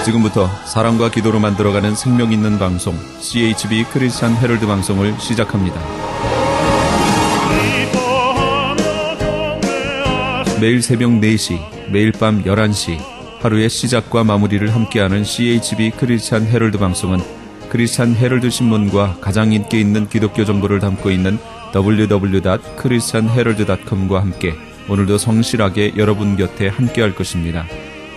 지금부터 사랑과 기도로 만들어가는 생명 있는 방송 CHB 크리스찬 헤럴드 방송을 시작합니다. 매일 새벽 4시, 매일 밤 11시 하루의 시작과 마무리를 함께하는 CHB 크리스찬 헤럴드 방송은 크리스찬 헤럴드 신문과 가장 인기 있는 기독교 정보를 담고 있는 www.christianherald.com과 함께 오늘도 성실하게 여러분 곁에 함께할 것입니다.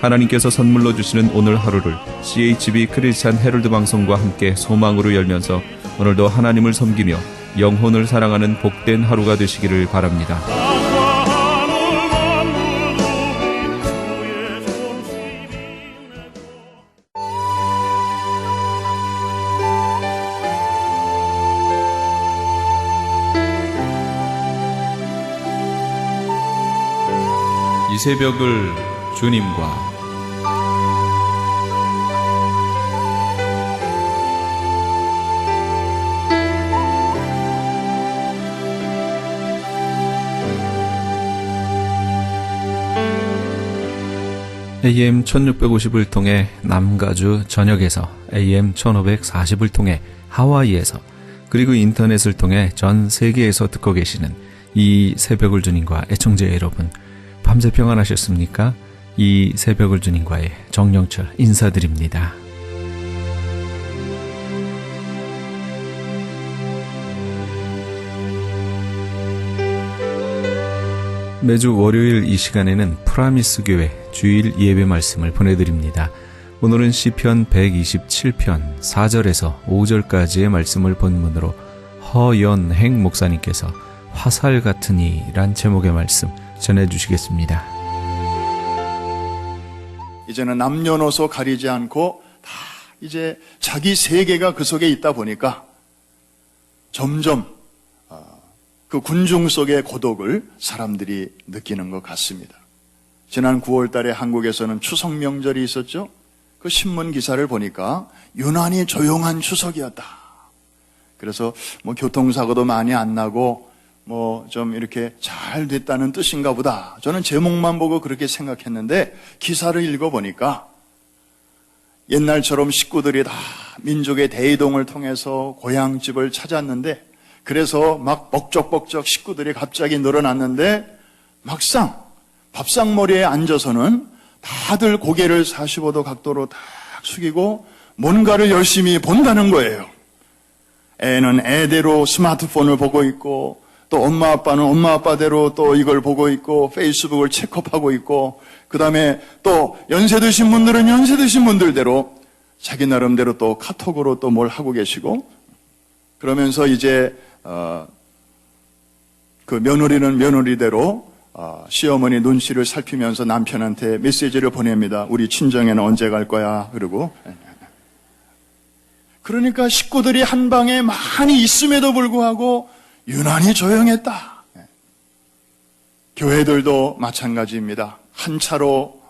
하나님께서 선물로 주시는 오늘 하루를 CHB 크리스찬 헤럴드 방송과 함께 소망으로 열면서 오늘도 하나님을 섬기며 영혼을 사랑하는 복된 하루가 되시기를 바랍니다. 이 새벽을 주님과 AM 1650을 통해 남가주 전역에서 AM 1540을 통해 하와이에서 그리고 인터넷을 통해 전 세계에서 듣고 계시는 이 새벽을 주님과 애청자 여러분, 밤새 평안하셨습니까? 이 새벽을 주님과의 정영철 인사드립니다. 매주 월요일 이 시간에는 프라미스 교회 주일 예배 말씀을 보내드립니다. 오늘은 시편 127편 4절에서 5절까지의 말씀을 본문으로 허연행 목사님께서 화살 같으니란 제목의 말씀 전해주시겠습니다. 이제는 남녀노소 가리지 않고 다 이제 자기 세계가 그 속에 있다 보니까 점점 그 군중 속의 고독을 사람들이 느끼는 것 같습니다. 지난 9월 달에 한국에서는 추석 명절이 있었죠. 그 신문 기사를 보니까 유난히 조용한 추석이었다. 그래서 뭐 교통사고도 많이 안 나고 뭐 좀 이렇게 잘 됐다는 뜻인가 보다. 저는 제목만 보고 그렇게 생각했는데 기사를 읽어보니까 옛날처럼 식구들이 다 민족의 대이동을 통해서 고향집을 찾았는데 그래서 막 벅적벅적 식구들이 갑자기 늘어났는데 막상 밥상머리에 앉아서는 다들 고개를 45도 각도로 딱 숙이고 뭔가를 열심히 본다는 거예요. 애는 애대로 스마트폰을 보고 있고 또 엄마 아빠는 엄마 아빠대로 또 이걸 보고 있고 페이스북을 체크업하고 있고 그 다음에 또 연세 드신 분들은 연세 드신 분들대로 자기 나름대로 또 카톡으로 또 뭘 하고 계시고 그러면서 이제 그 며느리는 며느리대로 시어머니 눈치를 살피면서 남편한테 메시지를 보냅니다. 우리 친정에는 언제 갈 거야? 그러고 그러니까 식구들이 한 방에 많이 있음에도 불구하고 유난히 조용했다. 교회들도 마찬가지입니다. 한 차로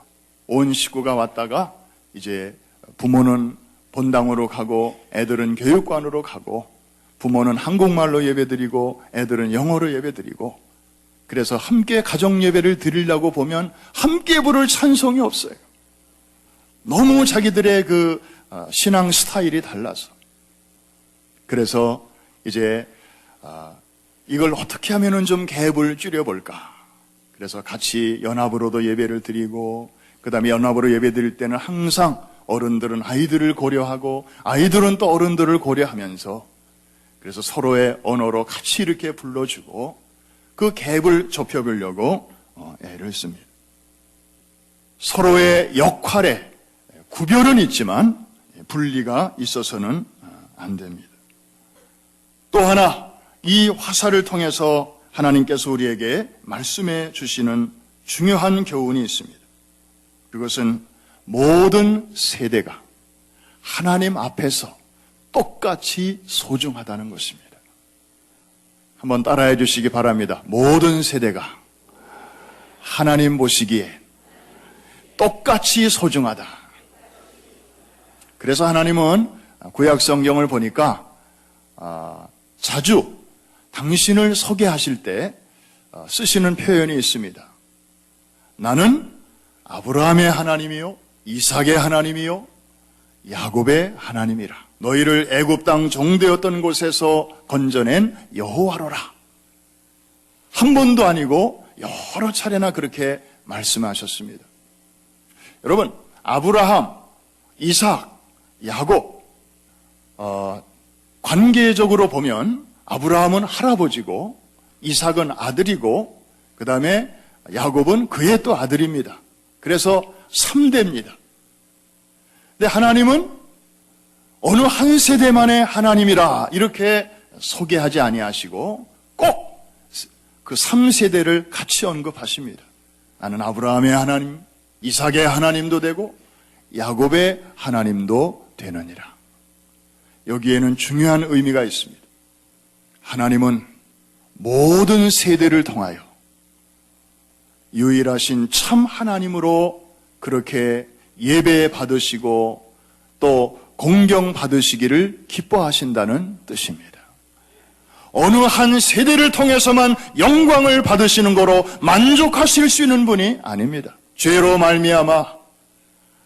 온 식구가 왔다가 이제 부모는 본당으로 가고 애들은 교육관으로 가고 부모는 한국말로 예배드리고 애들은 영어로 예배드리고 그래서 함께 가정 예배를 드리려고 보면 함께 부를 찬송이 없어요. 너무 자기들의 그 신앙 스타일이 달라서 그래서 이제 이걸 어떻게 하면은 좀 갭을 줄여볼까. 그래서 같이 연합으로도 예배를 드리고 그 다음에 연합으로 예배 드릴 때는 항상 어른들은 아이들을 고려하고 아이들은 또 어른들을 고려하면서 그래서 서로의 언어로 같이 이렇게 불러주고 그 갭을 좁혀보려고 애를 씁니다. 서로의 역할에 구별은 있지만 분리가 있어서는 안 됩니다. 또 하나 이 화살을 통해서 하나님께서 우리에게 말씀해 주시는 중요한 교훈이 있습니다. 그것은 모든 세대가 하나님 앞에서 똑같이 소중하다는 것입니다. 한번 따라해 주시기 바랍니다. 모든 세대가 하나님 보시기에 똑같이 소중하다. 그래서 하나님은 구약 성경을 보니까 자주 당신을 소개하실 때 쓰시는 표현이 있습니다. 나는 아브라함의 하나님이요, 이삭의 하나님이요, 야곱의 하나님이라. 너희를 애굽 땅 종되었던 곳에서 건져낸 여호와로라. 한 번도 아니고 여러 차례나 그렇게 말씀하셨습니다. 여러분, 아브라함, 이삭, 야곱, 관계적으로 보면 아브라함은 할아버지고 이삭은 아들이고 그 다음에 야곱은 그의 또 아들입니다. 그래서 3대입니다. 근데 하나님은 어느 한 세대만의 하나님이라 이렇게 소개하지 아니하시고 꼭 그 3세대를 같이 언급하십니다. 나는 아브라함의 하나님, 이삭의 하나님도 되고 야곱의 하나님도 되느니라. 여기에는 중요한 의미가 있습니다. 하나님은 모든 세대를 통하여 유일하신 참 하나님으로 그렇게 예배 받으시고 또 공경 받으시기를 기뻐하신다는 뜻입니다. 어느 한 세대를 통해서만 영광을 받으시는 거로 만족하실 수 있는 분이 아닙니다. 죄로 말미암아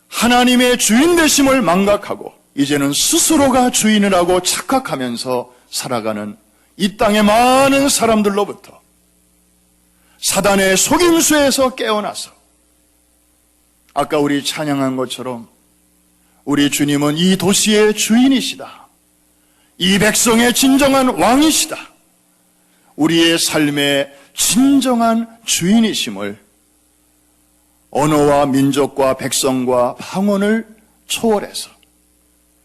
하나님의 주인 되심을 망각하고 이제는 스스로가 주인이라고 착각하면서 살아가는 이 땅의 많은 사람들로부터 사단의 속임수에서 깨어나서 아까 우리 찬양한 것처럼 우리 주님은 이 도시의 주인이시다. 이 백성의 진정한 왕이시다. 우리의 삶의 진정한 주인이심을 언어와 민족과 백성과 방언을 초월해서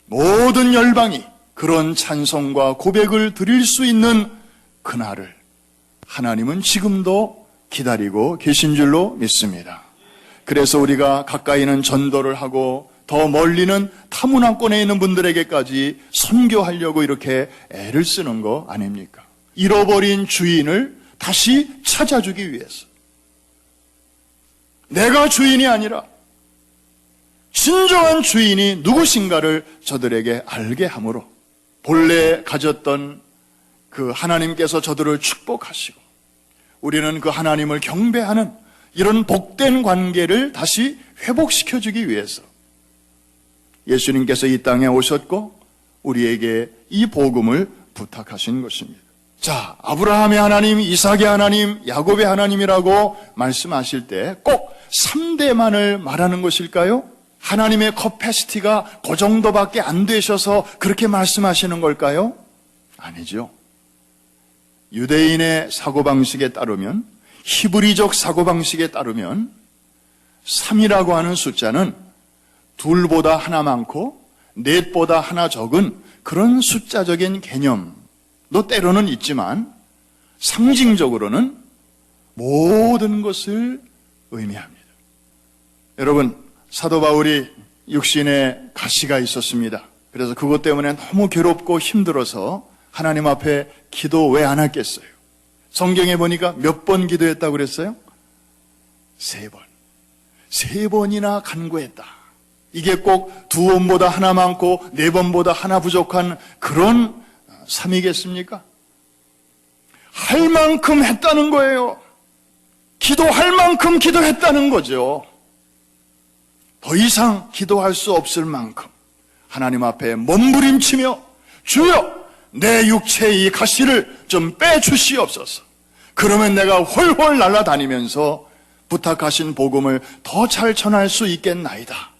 모든 열방이 그런 찬송과 고백을 드릴 수 있는 그날을 하나님은 지금도 기다리고 계신 줄로 믿습니다. 그래서 우리가 가까이는 전도를 하고 더 멀리는 타문화권에 있는 분들에게까지 선교하려고 이렇게 애를 쓰는 거 아닙니까? 잃어버린 주인을 다시 찾아주기 위해서. 내가 주인이 아니라 진정한 주인이 누구신가를 저들에게 알게 함으로 본래 가졌던 그 하나님께서 저들을 축복하시고 우리는 그 하나님을 경배하는 이런 복된 관계를 다시 회복시켜주기 위해서 예수님께서 이 땅에 오셨고 우리에게 이 복음을 부탁하신 것입니다. 자, 아브라함의 하나님, 이삭의 하나님, 야곱의 하나님이라고 말씀하실 때 꼭 3대만을 말하는 것일까요? 하나님의 커패시티가 그 정도밖에 안 되셔서 그렇게 말씀하시는 걸까요? 아니죠. 유대인의 사고방식에 따르면, 히브리적 사고방식에 따르면 3이라고 하는 숫자는 둘보다 하나 많고 넷보다 하나 적은 그런 숫자적인 개념도 때로는 있지만 상징적으로는 모든 것을 의미합니다. 여러분, 사도 바울이 육신에 가시가 있었습니다. 그래서 그것 때문에 너무 괴롭고 힘들어서 하나님 앞에 기도 왜 안 했겠어요? 성경에 보니까 몇 번 기도했다고 그랬어요? 3번. 3번이나 간구했다. 이게 꼭 2번보다 하나 많고 4번보다 하나 부족한 그런 삶이겠습니까? 할 만큼 했다는 거예요. 기도할 만큼 기도했다는 거죠. 더 이상 기도할 수 없을 만큼 하나님 앞에 몸부림치며 주여 내 육체의 이 가시를 좀 빼주시옵소서. 그러면 내가 훨훨 날아다니면서 부탁하신 복음을 더 잘 전할 수 있겠나이다.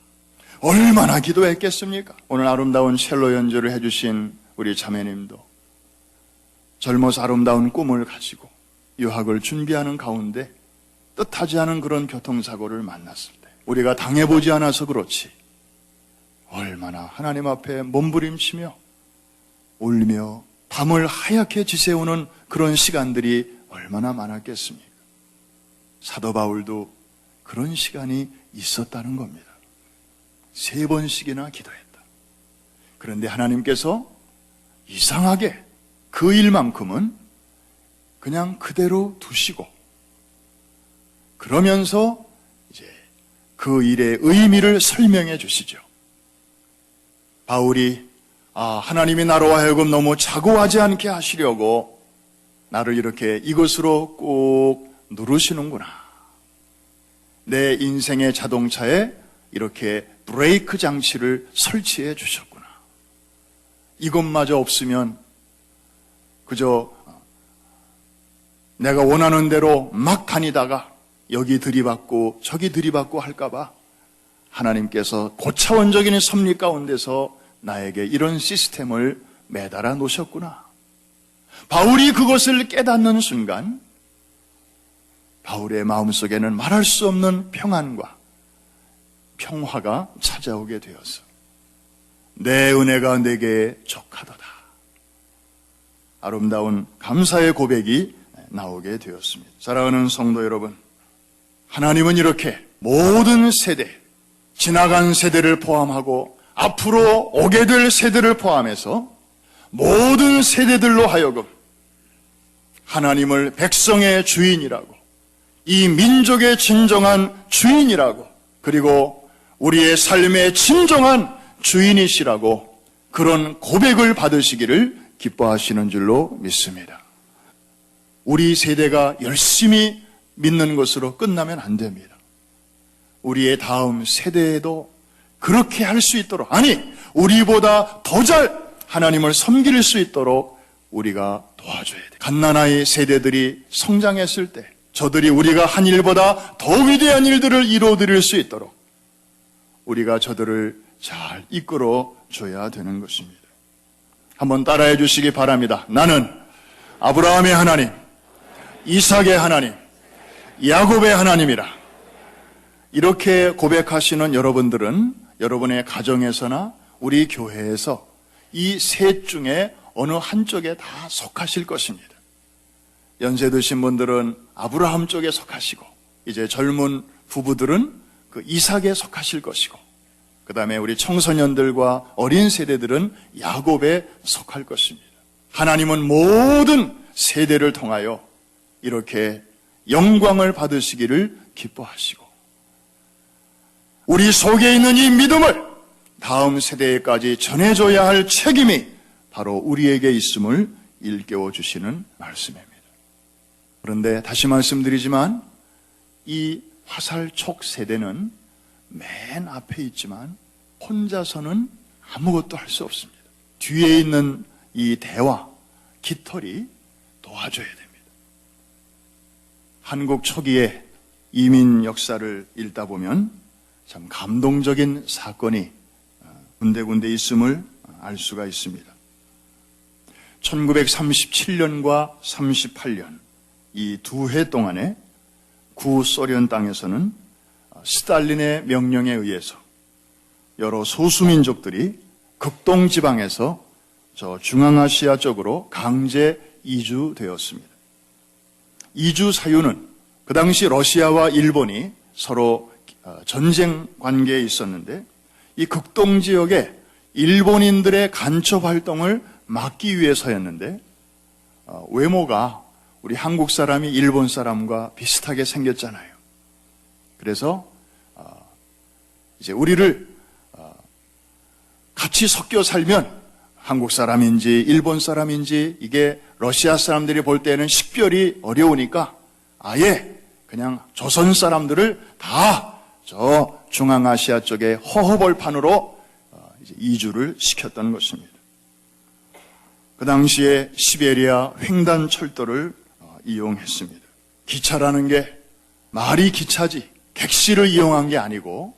얼마나 기도했겠습니까? 오늘 아름다운 첼로 연주를 해주신 우리 자매님도 젊어서 아름다운 꿈을 가지고 유학을 준비하는 가운데 뜻하지 않은 그런 교통사고를 만났을 때 우리가 당해보지 않아서 그렇지 얼마나 하나님 앞에 몸부림치며 울며 밤을 하얗게 지새우는 그런 시간들이 얼마나 많았겠습니까? 사도 바울도 그런 시간이 있었다는 겁니다. 3번씩이나 기도했다. 그런데 하나님께서 이상하게 그 일만큼은 그냥 그대로 두시고 그러면서 이제 그 일의 의미를 설명해 주시죠. 바울이 하나님이 나로 하여금 너무 자고하지 않게 하시려고 나를 이렇게 이것으로 꼭 누르시는구나. 내 인생의 자동차에 이렇게 브레이크 장치를 설치해 주셨구나. 이것마저 없으면 그저 내가 원하는 대로 막 다니다가 여기 들이받고 저기 들이받고 할까봐 하나님께서 고차원적인 섭리 가운데서 나에게 이런 시스템을 매달아 놓으셨구나. 바울이 그것을 깨닫는 순간 바울의 마음속에는 말할 수 없는 평안과 평화가 찾아오게 되었어. 내 은혜가 내게 족하도다. 아름다운 감사의 고백이 나오게 되었습니다. 사랑하는 성도 여러분, 하나님은 이렇게 모든 세대, 지나간 세대를 포함하고 앞으로 오게 될 세대를 포함해서 모든 세대들로 하여금 하나님을 백성의 주인이라고, 이 민족의 진정한 주인이라고, 그리고 우리의 삶의 진정한 주인이시라고 그런 고백을 받으시기를 기뻐하시는 줄로 믿습니다. 우리 세대가 열심히 믿는 것으로 끝나면 안 됩니다. 우리의 다음 세대에도 그렇게 할 수 있도록, 아니 우리보다 더 잘 하나님을 섬길 수 있도록 우리가 도와줘야 돼요. 갓난아이 세대들이 성장했을 때 저들이 우리가 한 일보다 더 위대한 일들을 이루어드릴 수 있도록 우리가 저들을 잘 이끌어 줘야 되는 것입니다. 한번 따라해 주시기 바랍니다. 나는 아브라함의 하나님, 이삭의 하나님, 야곱의 하나님이라. 이렇게 고백하시는 여러분들은 여러분의 가정에서나 우리 교회에서 이 셋 중에 어느 한쪽에 다 속하실 것입니다. 연세 드신 분들은 아브라함 쪽에 속하시고, 이제 젊은 부부들은 그 이삭에 속하실 것이고, 그 다음에 우리 청소년들과 어린 세대들은 야곱에 속할 것입니다. 하나님은 모든 세대를 통하여 이렇게 영광을 받으시기를 기뻐하시고, 우리 속에 있는 이 믿음을 다음 세대에까지 전해줘야 할 책임이 바로 우리에게 있음을 일깨워 주시는 말씀입니다. 그런데 다시 말씀드리지만 이 화살촉 세대는 맨 앞에 있지만 혼자서는 아무것도 할 수 없습니다. 뒤에 있는 이 대화, 깃털이 도와줘야 됩니다. 한국 초기의 이민 역사를 읽다 보면 참 감동적인 사건이 군데군데 있음을 알 수가 있습니다. 1937년과 38년 이 두 해 동안에 구소련 땅에서는 스탈린의 명령에 의해서 여러 소수민족들이 극동지방에서 저 중앙아시아 쪽으로 강제 이주되었습니다. 이주 사유는 그 당시 러시아와 일본이 서로 전쟁 관계에 있었는데 이 극동지역에 일본인들의 간첩 활동을 막기 위해서였는데 외모가 우리 한국 사람이 일본 사람과 비슷하게 생겼잖아요. 그래서 이제 우리를 같이 섞여 살면 한국 사람인지 일본 사람인지 이게 러시아 사람들이 볼 때는 식별이 어려우니까 아예 그냥 조선 사람들을 다 저 중앙아시아 쪽에 허허벌판으로 이제 이주를 시켰던 것입니다. 그 당시에 시베리아 횡단 철도를 이용했습니다. 기차라는 게 말이 기차지 객실을 이용한 게 아니고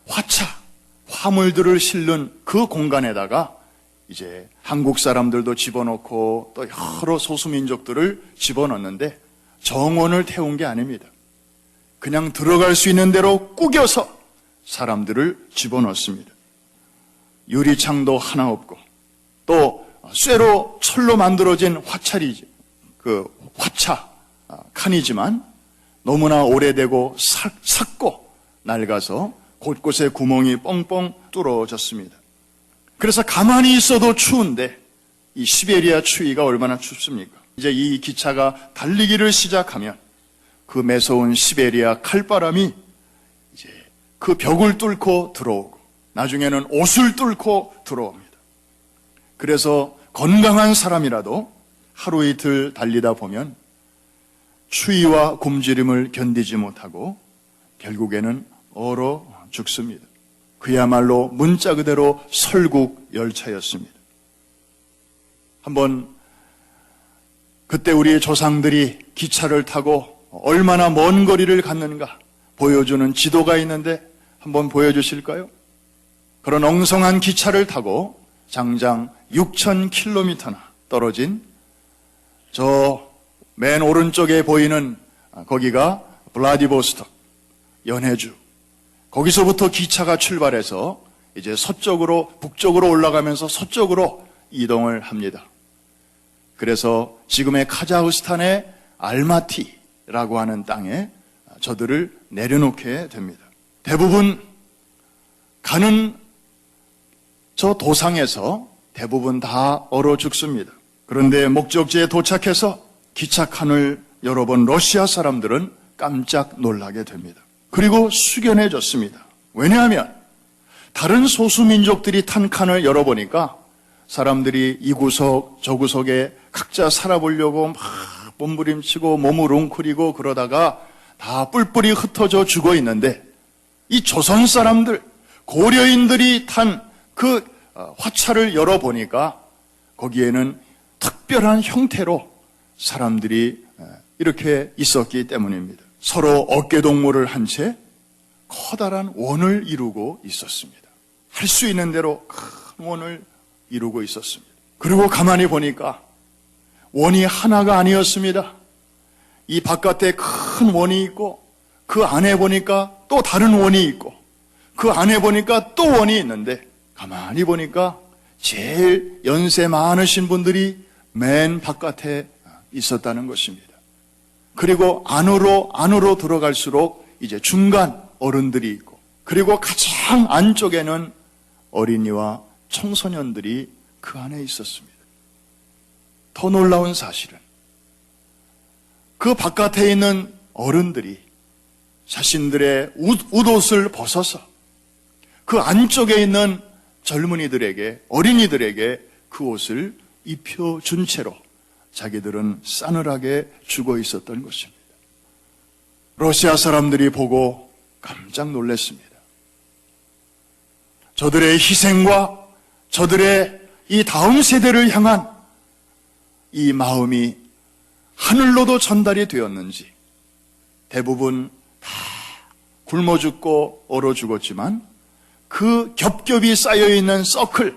화차, 화물들을 실는 그 공간에다가 이제 한국 사람들도 집어넣고 또 여러 소수민족들을 집어넣는데 정원을 태운 게 아닙니다. 그냥 들어갈 수 있는 대로 꾸겨서 사람들을 집어넣습니다. 유리창도 하나 없고 또 쇠로 철로 만들어진 화차리지 그 화차 칸이지만 너무나 오래되고 삭고 낡아서 곳곳에 구멍이 뻥뻥 뚫어졌습니다. 그래서 가만히 있어도 추운데 이 시베리아 추위가 얼마나 춥습니까? 이제 이 기차가 달리기를 시작하면 그 매서운 시베리아 칼바람이 이제 그 벽을 뚫고 들어오고 나중에는 옷을 뚫고 들어옵니다. 그래서 건강한 사람이라도 하루 이틀 달리다 보면 추위와 굶주림을 견디지 못하고 결국에는 얼어 죽습니다. 그야말로 문자 그대로 설국 열차였습니다. 한번 그때 우리의 조상들이 기차를 타고 얼마나 먼 거리를 갔는가 보여주는 지도가 있는데 한번 보여주실까요? 그런 엉성한 기차를 타고 장장 6,000km나 떨어진 저 맨 오른쪽에 보이는 거기가 블라디보스톡, 연해주. 거기서부터 기차가 출발해서 이제 서쪽으로, 북쪽으로 올라가면서 서쪽으로 이동을 합니다. 그래서 지금의 카자흐스탄의 알마티라고 하는 땅에 저들을 내려놓게 됩니다. 대부분 가는 저 도상에서 대부분 다 얼어 죽습니다. 그런데 목적지에 도착해서 기차칸을 열어본 러시아 사람들은 깜짝 놀라게 됩니다. 그리고 숙연해졌습니다. 왜냐하면 다른 소수민족들이 탄 칸을 열어보니까 사람들이 이 구석 저 구석에 각자 살아보려고 막 몸부림치고 몸을 웅크리고 그러다가 다 뿔뿔이 흩어져 죽어 있는데 이 조선 사람들, 고려인들이 탄 그 화차를 열어보니까 거기에는 특별한 형태로 사람들이 이렇게 있었기 때문입니다. 서로 어깨동무를 한 채 커다란 원을 이루고 있었습니다. 할 수 있는 대로 큰 원을 이루고 있었습니다. 그리고 가만히 보니까 원이 하나가 아니었습니다. 이 바깥에 큰 원이 있고 그 안에 보니까 또 다른 원이 있고 그 안에 보니까 또 원이 있는데 가만히 보니까 제일 연세 많으신 분들이 맨 바깥에 있었다는 것입니다. 그리고 안으로 들어갈수록 이제 중간 어른들이 있고 그리고 가장 안쪽에는 어린이와 청소년들이 그 안에 있었습니다. 더 놀라운 사실은 그 바깥에 있는 어른들이 자신들의 웃옷을 벗어서 그 안쪽에 있는 젊은이들에게, 어린이들에게 그 옷을 입혀준 채로 자기들은 싸늘하게 죽어 있었던 것입니다. 러시아 사람들이 보고 깜짝 놀랐습니다. 저들의 희생과 저들의 이 다음 세대를 향한 이 마음이 하늘로도 전달이 되었는지 대부분 다 굶어 죽고 얼어 죽었지만 그 겹겹이 쌓여있는 서클,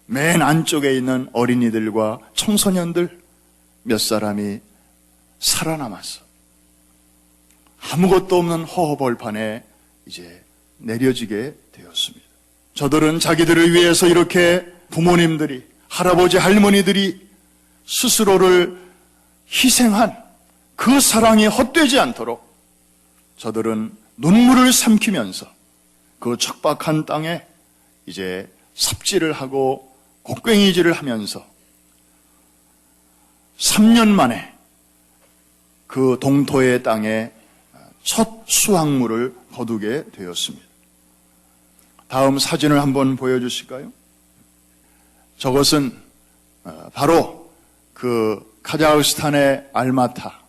맨 안쪽에 있는 어린이들과 청소년들 몇 사람이 살아남았어. 아무것도 없는 허허벌판에 이제 내려지게 되었습니다. 저들은 자기들을 위해서 이렇게 부모님들이, 할아버지, 할머니들이 스스로를 희생한 그 사랑이 헛되지 않도록 저들은 눈물을 삼키면서 그 척박한 땅에 이제 삽질을 하고 곡괭이질을 하면서 3년 만에 그 동토의 땅에 첫 수확물을 거두게 되었습니다. 다음 사진을 한번 보여주실까요? 저것은 바로 그 카자흐스탄의 알마타,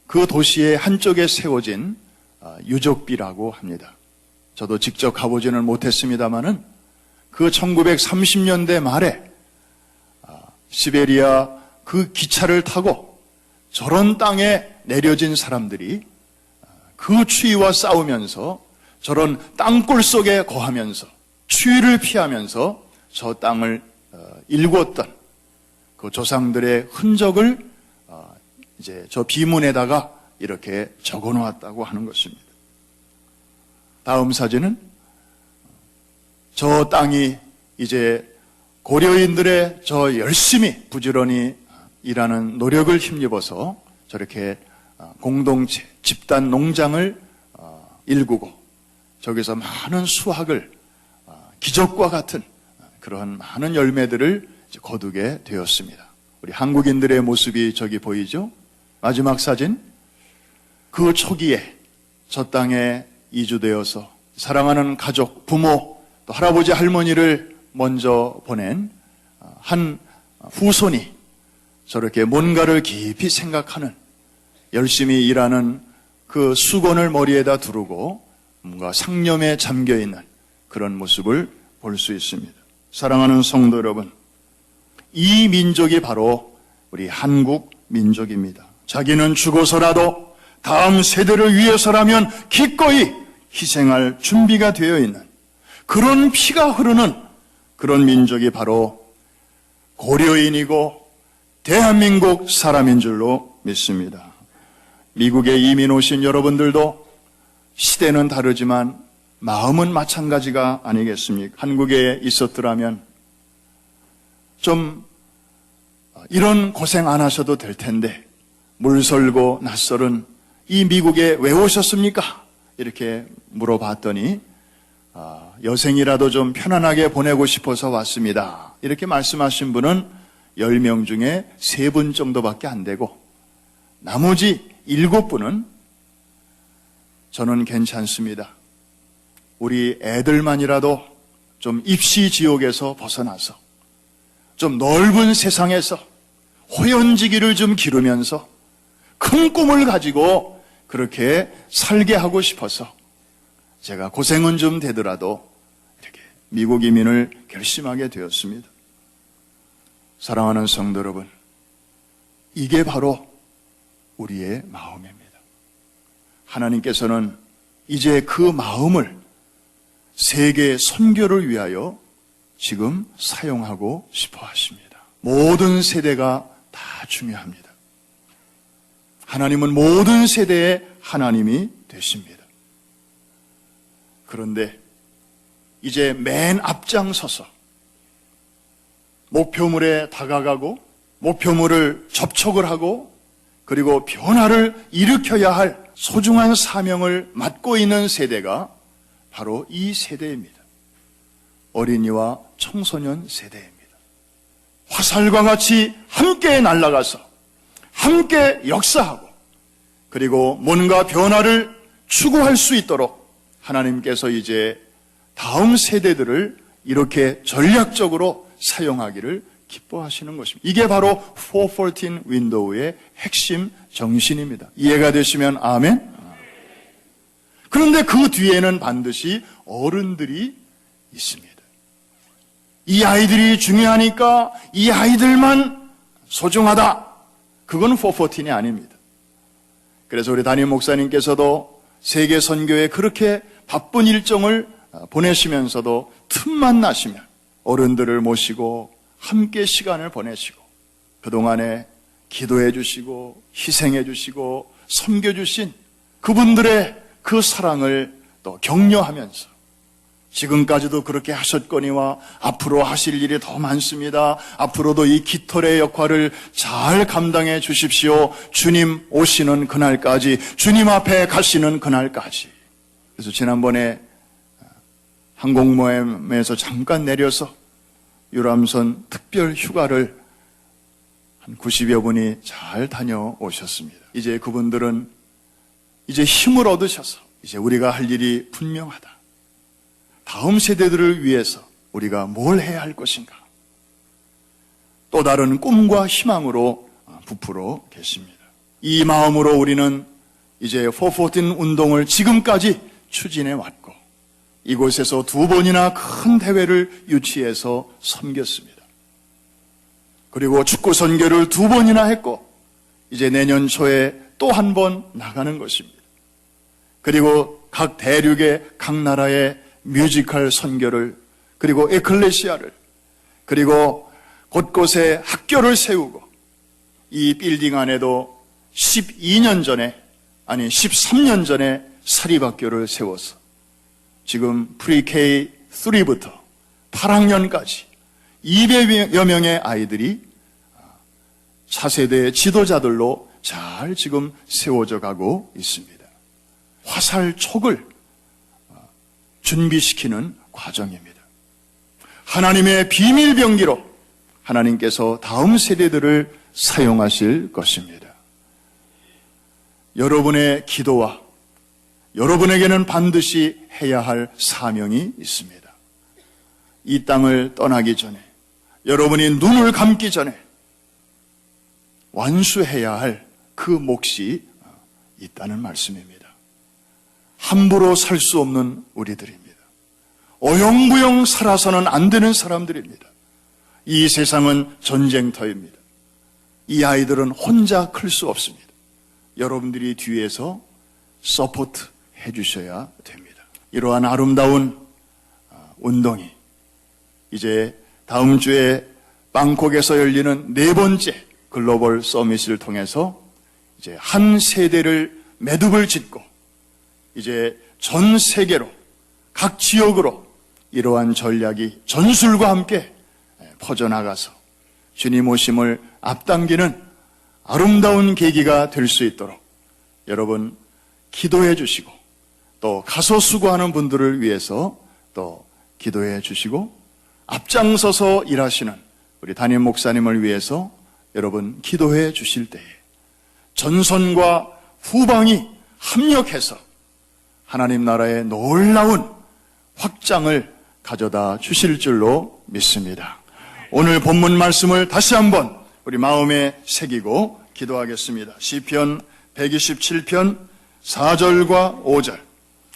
그 도시의 한쪽에 세워진 유적비라고 합니다. 저도 직접 가보지는 못했습니다마는 그 1930년대 말에 시베리아 그 기차를 타고 저런 땅에 내려진 사람들이 그 추위와 싸우면서 저런 땅굴 속에 거하면서 추위를 피하면서 저 땅을 일궜던 그 조상들의 흔적을 이제 저 비문에다가 이렇게 적어 놓았다고 하는 것입니다. 다음 사진은 저 땅이 이제 고려인들의 저 열심히 부지런히 일하는 노력을 힘입어서 저렇게 공동체, 집단 농장을 일구고 저기서 많은 수확을 기적과 같은 그런 많은 열매들을 거두게 되었습니다. 우리 한국인들의 모습이 저기 보이죠? 마지막 사진. 그 초기에 저 땅에 이주되어서 사랑하는 가족, 부모, 또 할아버지, 할머니를 먼저 보낸 한 후손이 저렇게 뭔가를 깊이 생각하는, 열심히 일하는 그 수건을 머리에다 두르고 뭔가 상념에 잠겨있는 그런 모습을 볼 수 있습니다. 사랑하는 성도 여러분, 이 민족이 바로 우리 한국 민족입니다. 자기는 죽어서라도 다음 세대를 위해서라면 기꺼이 희생할 준비가 되어 있는 그런 피가 흐르는 그런 민족이 바로 고려인이고 대한민국 사람인 줄로 믿습니다. 미국에 이민 오신 여러분들도 시대는 다르지만 마음은 마찬가지가 아니겠습니까? 한국에 있었더라면 좀 이런 고생 안 하셔도 될 텐데 물설고 낯설은 이 미국에 왜 오셨습니까? 이렇게 물어봤더니 여생이라도 좀 편안하게 보내고 싶어서 왔습니다. 이렇게 말씀하신 분은 10명 중에 3분 정도밖에 안 되고 나머지 7분은 저는 괜찮습니다. 우리 애들만이라도 좀 입시 지옥에서 벗어나서 좀 넓은 세상에서 호연지기를 좀 기르면서 큰 꿈을 가지고 그렇게 살게 하고 싶어서 제가 고생은 좀 되더라도 이렇게 미국 이민을 결심하게 되었습니다. 사랑하는 성도 여러분, 이게 바로 우리의 마음입니다. 하나님께서는 이제 그 마음을 세계 선교를 위하여 지금 사용하고 싶어 하십니다. 모든 세대가 다 중요합니다. 하나님은 모든 세대의 하나님이 되십니다. 그런데 이제 맨 앞장서서 목표물에 다가가고 목표물을 접촉을 하고 그리고 변화를 일으켜야 할 소중한 사명을 맡고 있는 세대가 바로 이 세대입니다. 어린이와 청소년 세대입니다. 화살과 같이 함께 날아가서 함께 역사하고 그리고 뭔가 변화를 추구할 수 있도록 하나님께서 이제 다음 세대들을 이렇게 전략적으로 사용하기를 기뻐하시는 것입니다. 이게 바로 414 윈도우의 핵심 정신입니다. 이해가 되시면 아멘? 그런데 그 뒤에는 반드시 어른들이 있습니다. 이 아이들이 중요하니까 이 아이들만 소중하다. 그건 414이 아닙니다. 그래서 우리 담임 목사님께서도 세계 선교에 그렇게 바쁜 일정을 보내시면서도 틈만 나시면 어른들을 모시고 함께 시간을 보내시고 그동안에 기도해 주시고 희생해 주시고 섬겨 주신 그분들의 그 사랑을 또 격려하면서 지금까지도 그렇게 하셨거니와 앞으로 하실 일이 더 많습니다. 앞으로도 이 깃털의 역할을 잘 감당해 주십시오. 주님 오시는 그날까지, 주님 앞에 가시는 그날까지. 그래서 지난번에 항공모함에서 잠깐 내려서 유람선 특별 휴가를 한 90여 분이 잘 다녀오셨습니다. 이제 그분들은 이제 힘을 얻으셔서 이제 우리가 할 일이 분명하다. 다음 세대들을 위해서 우리가 뭘 해야 할 것인가. 또 다른 꿈과 희망으로 부풀어 계십니다. 이 마음으로 우리는 이제 414 운동을 지금까지 추진해 왔고 이곳에서 2번이나 큰 대회를 유치해서 섬겼습니다. 그리고 축구 선교를 2번이나 했고 이제 내년 초에 또 한 번 나가는 것입니다. 그리고 각 대륙의 각 나라의 뮤지컬 선교를 그리고 에클레시아를 그리고 곳곳에 학교를 세우고 이 빌딩 안에도 12년 전에 아니 13년 전에 사립학교를 세워서 지금 프리-K 3부터 8학년까지 200여 명의 아이들이 차세대의 지도자들로 잘 지금 세워져 가고 있습니다. 화살촉을 준비시키는 과정입니다. 하나님의 비밀병기로 하나님께서 다음 세대들을 사용하실 것입니다. 여러분의 기도와 여러분에게는 반드시 해야 할 사명이 있습니다. 이 땅을 떠나기 전에 여러분이 눈을 감기 전에 완수해야 할 그 몫이 있다는 말씀입니다. 함부로 살 수 없는 우리들입니다. 어영부영 살아서는 안 되는 사람들입니다. 이 세상은 전쟁터입니다. 이 아이들은 혼자 클 수 없습니다. 여러분들이 뒤에서 서포트 해주셔야 됩니다. 이러한 아름다운 운동이 이제 다음 주에 방콕에서 열리는 4번째 글로벌 서밋을 통해서 이제 한 세대를 매듭을 짓고 이제 전 세계로 각 지역으로 이러한 전략이 전술과 함께 퍼져나가서 주님 오심을 앞당기는 아름다운 계기가 될 수 있도록 여러분 기도해 주시고 또 가서 수고하는 분들을 위해서 또 기도해 주시고 앞장서서 일하시는 우리 담임 목사님을 위해서 여러분 기도해 주실 때에 전선과 후방이 합력해서 하나님 나라의 놀라운 확장을 가져다 주실 줄로 믿습니다. 오늘 본문 말씀을 다시 한번 우리 마음에 새기고 기도하겠습니다. 시편 127편 4절과 5절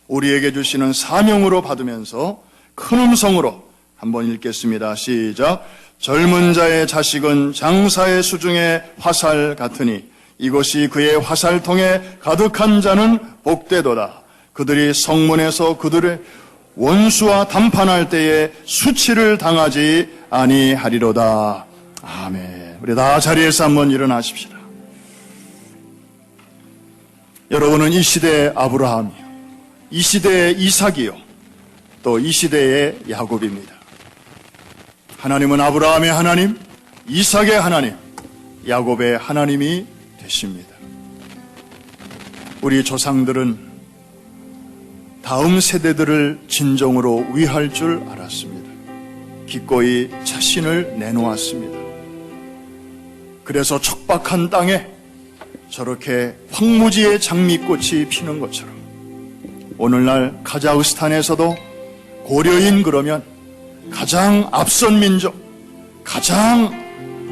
우리에게 주시는 사명으로 받으면서 큰 음성으로 한번 읽겠습니다. 시작. 젊은 자의 자식은 장사의 수중의 화살 같으니 이것이 그의 화살통에 가득한 자는 복되도다. 그들이 성문에서 그들의 원수와 담판할 때에 수치를 당하지 아니하리로다. 아멘. 우리 다 자리에서 한번 일어나십시다. 여러분은 이 시대의 아브라함이요, 이 시대의 이삭이요, 또 이 시대의 야곱입니다. 하나님은 아브라함의 하나님, 이삭의 하나님, 야곱의 하나님이 되십니다. 우리 조상들은 다음 세대들을 진정으로 위할 줄 알았습니다. 기꺼이 자신을 내놓았습니다. 그래서 척박한 땅에 저렇게 황무지의 장미꽃이 피는 것처럼 오늘날 카자흐스탄에서도 고려인 그러면 가장 앞선 민족, 가장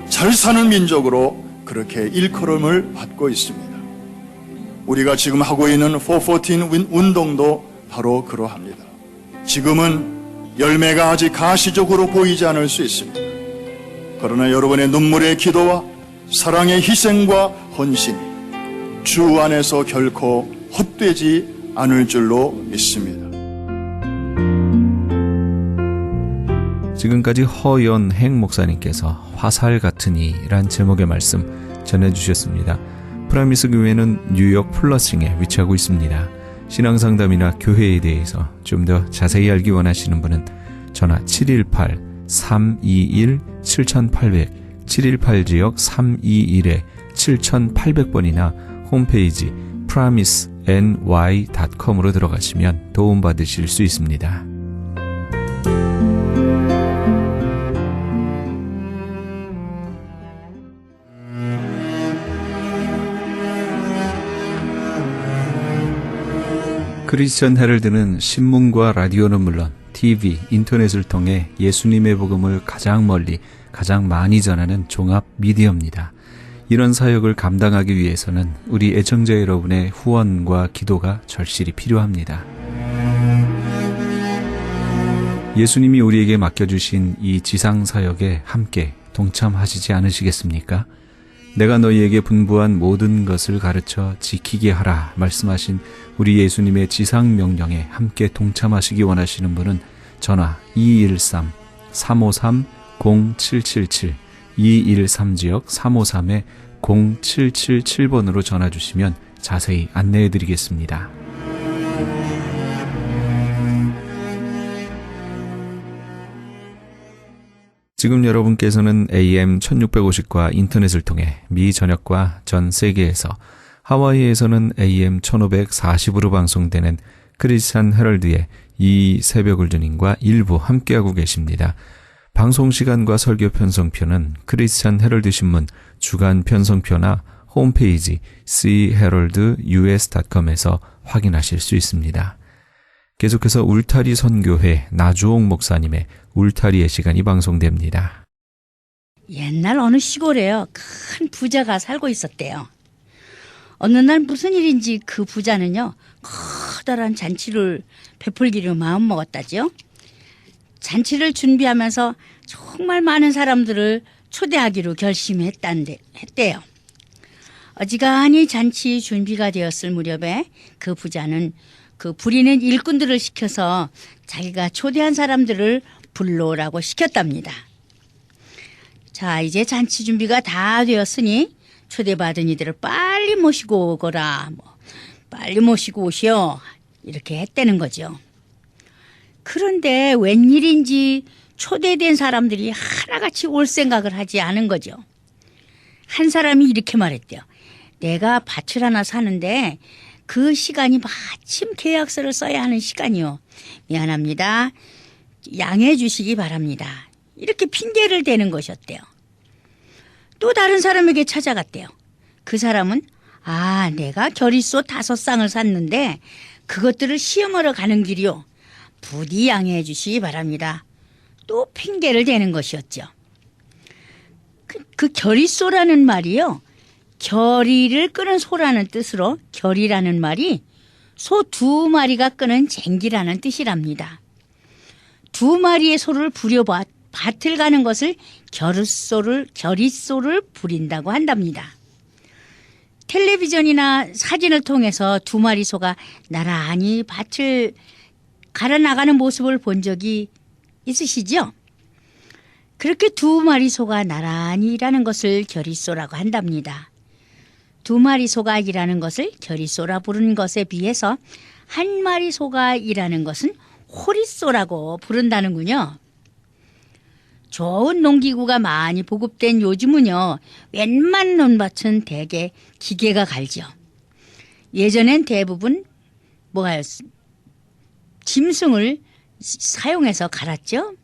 잘 사는 민족으로 그렇게 일컬음을 받고 있습니다. 우리가 지금 하고 있는 414 운동도 바로 그러합니다. 지금은 열매가 아직 가시적으로 보이지 않을 수 있습니다. 그러나 여러분의 눈물의 기도와 사랑의 희생과 헌신이 주 안에서 결코 헛되지 않을 줄로 믿습니다. 지금까지 허연행 목사님께서 화살 같으니란 제목의 말씀 전해주셨습니다. 프라미스 교회는 뉴욕 플러싱에 위치하고 있습니다. 신앙상담이나 교회에 대해서 좀 더 자세히 알기 원하시는 분은 전화 718-321-7800 718지역 321-7800번이나 홈페이지 promiseny.com으로 들어가시면 도움받으실 수 있습니다. 크리스천 헤럴드는 신문과 라디오는 물론 TV, 인터넷을 통해 예수님의 복음을 가장 멀리, 가장 많이 전하는 종합 미디어입니다. 이런 사역을 감당하기 위해서는 우리 애청자 여러분의 후원과 기도가 절실히 필요합니다. 예수님이 우리에게 맡겨주신 이 지상 사역에 함께 동참하시지 않으시겠습니까? 내가 너희에게 분부한 모든 것을 가르쳐 지키게 하라 말씀하신 우리 예수님의 지상 명령에 함께 동참하시기 원하시는 분은 전화 213-353-0777 213지역 353-0777번으로 전화 주시면 자세히 안내해 드리겠습니다. 지금 여러분께서는 AM 1650과 인터넷을 통해 미 전역과 전 세계에서, 하와이에서는 AM 1540으로 방송되는 크리스찬 헤럴드의 이 새벽울전인과 일부 함께하고 계십니다. 방송 시간과 설교 편성표는 크리스찬 헤럴드 신문 주간 편성표나 홈페이지 cheheraldus.com에서 확인하실 수 있습니다. 계속해서 울타리 선교회 나주옥 목사님의 울타리의 시간이 방송됩니다. 옛날 어느 시골에요, 큰 부자가 살고 있었대요. 어느 날 무슨 일인지 그 부자는요, 커다란 잔치를 베풀기로 마음먹었다지요. 잔치를 준비하면서 정말 많은 사람들을 초대하기로 했대요. 어지간히 잔치 준비가 되었을 무렵에 그 부자는 그 부리는 일꾼들을 시켜서 자기가 초대한 사람들을 불러오라고 시켰답니다. 자, 이제 잔치 준비가 다 되었으니 초대받은 이들을 빨리 모시고 오거라. 빨리 모시고 오시오. 이렇게 했다는 거죠. 그런데 웬일인지 초대된 사람들이 하나같이 올 생각을 하지 않은 거죠. 한 사람이 이렇게 말했대요. 내가 밭을 하나 사는데 그 시간이 마침 계약서를 써야 하는 시간이요. 미안합니다. 양해해 주시기 바랍니다. 이렇게 핑계를 대는 것이었대요. 또 다른 사람에게 찾아갔대요. 그 사람은 내가 결의소 5쌍을 샀는데 그것들을 시험하러 가는 길이요. 부디 양해해 주시기 바랍니다. 또 핑계를 대는 것이었죠. 그 결의소라는 말이요. 결의를 끄는 소라는 뜻으로 결의라는 말이 소 2마리가 끄는 쟁기라는 뜻이랍니다. 2마리의 소를 부려 밭을 가는 것을 결의소를 부린다고 한답니다. 텔레비전이나 사진을 통해서 2마리 소가 나란히 밭을 갈아 나가는 모습을 본 적이 있으시죠? 그렇게 2마리 소가 나란히 일하는 것을 결의소라고 한답니다. 2마리 소가 일하는 것을 결의소라 부르는 것에 비해서 1마리 소가 일하는 것은 호리소라고 부른다는군요. 좋은 농기구가 많이 보급된 요즘은요. 웬만한 논밭은 대개 기계가 갈죠. 예전엔 대부분 짐승을 사용해서 갈았죠.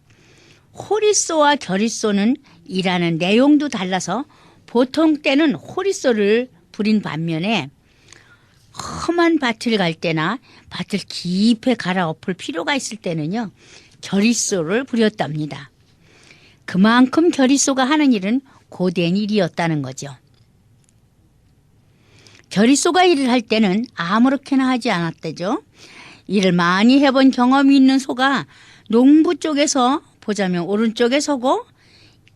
호리소와 결의소는 일하는 내용도 달라서 보통 때는 호리소를 부린 반면에 험한 밭을 갈 때나 밭을 깊이 갈아엎을 필요가 있을 때는요. 결의소를 부렸답니다. 그만큼 결의소가 하는 일은 고된 일이었다는 거죠. 결의소가 일을 할 때는 아무렇게나 하지 않았대죠. 일을 많이 해본 경험이 있는 소가 농부 쪽에서 보자면 오른쪽에 서고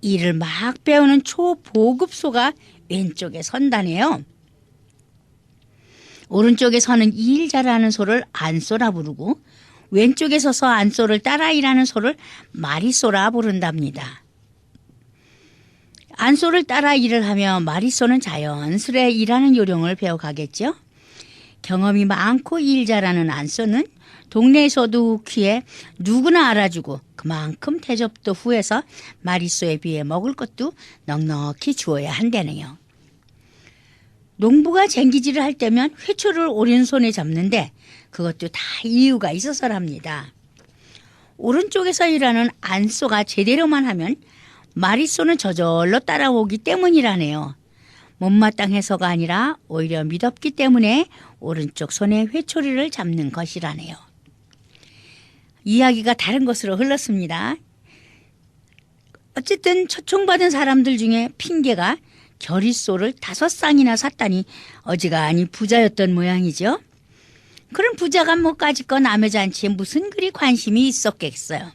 일을 막 배우는 초보급소가 왼쪽에 선다네요. 오른쪽에 서는 일 잘하는 소를 안소라 부르고 왼쪽에 서서 안소를 따라 일하는 소를 마리소라 부른답니다. 안소를 따라 일을 하며 마리소는 자연스레 일하는 요령을 배워가겠죠. 경험이 많고 일 잘하는 안소는 동네에서도 귀에 누구나 알아주고 그만큼 대접도 후해서 마리소에 비해 먹을 것도 넉넉히 주어야 한다네요. 농부가 쟁기질을 할 때면 회초를 오른손에 잡는데 그것도 다 이유가 있어서랍니다. 오른쪽에서 일하는 안소가 제대로만 하면 마리소는 저절로 따라오기 때문이라네요. 못마땅해서가 아니라 오히려 미덥기 때문에 오른쪽 손에 회초리를 잡는 것이라네요. 이야기가 다른 것으로 흘렀습니다. 어쨌든 초청받은 사람들 중에 핑계가 결의소를 5쌍이나 샀다니 어지간히 부자였던 모양이죠. 그런 부자가 뭐까짓 남의 잔치에 무슨 그리 관심이 있었겠어요.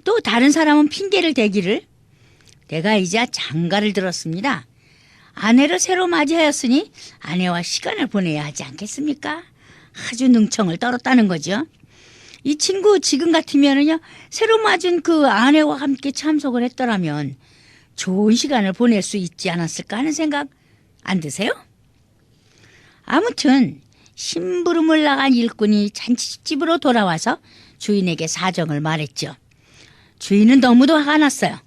또 다른 사람은 핑계를 대기를 내가 이제 장가를 들었습니다. 아내를 새로 맞이하였으니 아내와 시간을 보내야 하지 않겠습니까? 아주 능청을 떨었다는 거죠. 이 친구 지금 같으면은요 새로 맞은 그 아내와 함께 참석을 했더라면 좋은 시간을 보낼 수 있지 않았을까 하는 생각 안 드세요? 아무튼 심부름을 나간 일꾼이 잔치집으로 돌아와서 주인에게 사정을 말했죠. 주인은 너무도 화가 났어요.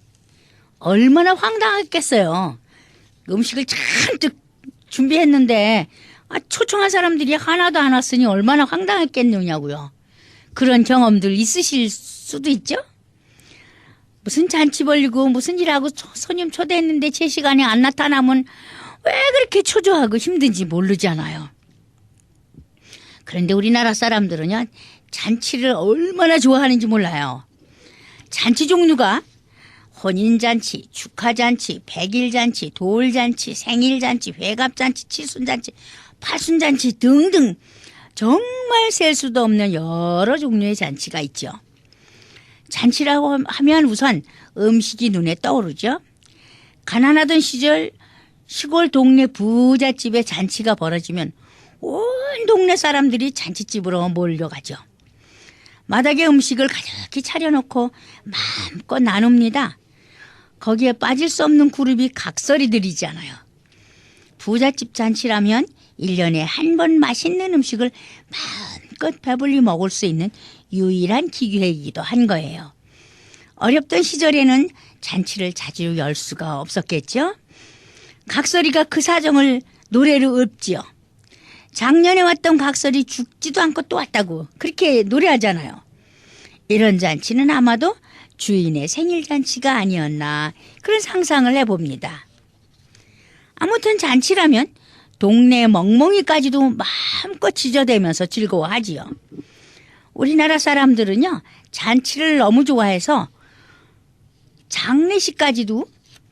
얼마나 황당했겠어요. 음식을 잔뜩 준비했는데 초청한 사람들이 하나도 안 왔으니 얼마나 황당했겠느냐고요. 그런 경험들 있으실 수도 있죠. 무슨 잔치 벌리고 무슨 일하고 손님 초대했는데 제 시간에 안 나타나면 왜 그렇게 초조하고 힘든지 모르잖아요. 그런데 우리나라 사람들은요 잔치를 얼마나 좋아하는지 몰라요. 잔치 종류가 혼인잔치, 축하잔치, 백일잔치, 돌잔치, 생일잔치, 회갑잔치, 칠순잔치, 팔순잔치 등등 정말 셀 수도 없는 여러 종류의 잔치가 있죠. 잔치라고 하면 우선 음식이 눈에 떠오르죠. 가난하던 시절 시골 동네 부잣집에 잔치가 벌어지면 온 동네 사람들이 잔치집으로 몰려가죠. 마당에 음식을 가득히 차려놓고 마음껏 나눕니다. 거기에 빠질 수 없는 그룹이 각설이들이잖아요. 부잣집 잔치라면 1년에 한 번 맛있는 음식을 마음껏 배불리 먹을 수 있는 유일한 기회이기도 한 거예요. 어렵던 시절에는 잔치를 자주 열 수가 없었겠죠. 각설이가 그 사정을 노래로 읊지요. 작년에 왔던 각설이 죽지도 않고 또 왔다고 그렇게 노래하잖아요. 이런 잔치는 아마도 주인의 생일 잔치가 아니었나 그런 상상을 해봅니다. 아무튼 잔치라면 동네 멍멍이까지도 마음껏 지저대면서 즐거워하지요. 우리나라 사람들은요, 잔치를 너무 좋아해서 장례식까지도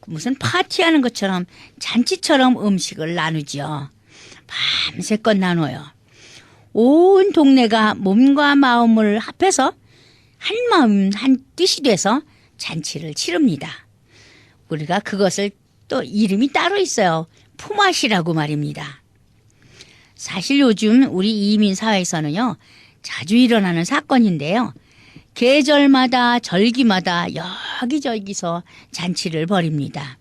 무슨 파티하는 것처럼 잔치처럼 음식을 나누지요. 밤새껏 나눠요. 온 동네가 몸과 마음을 합해서 한 마음 한 뜻이 돼서 잔치를 치릅니다. 우리가 그것을 또 이름이 따로 있어요. 품앗이라고 말입니다. 사실 요즘 우리 이민 사회에서는요, 자주 일어나는 사건인데요. 계절마다 절기마다 여기저기서 잔치를 벌입니다.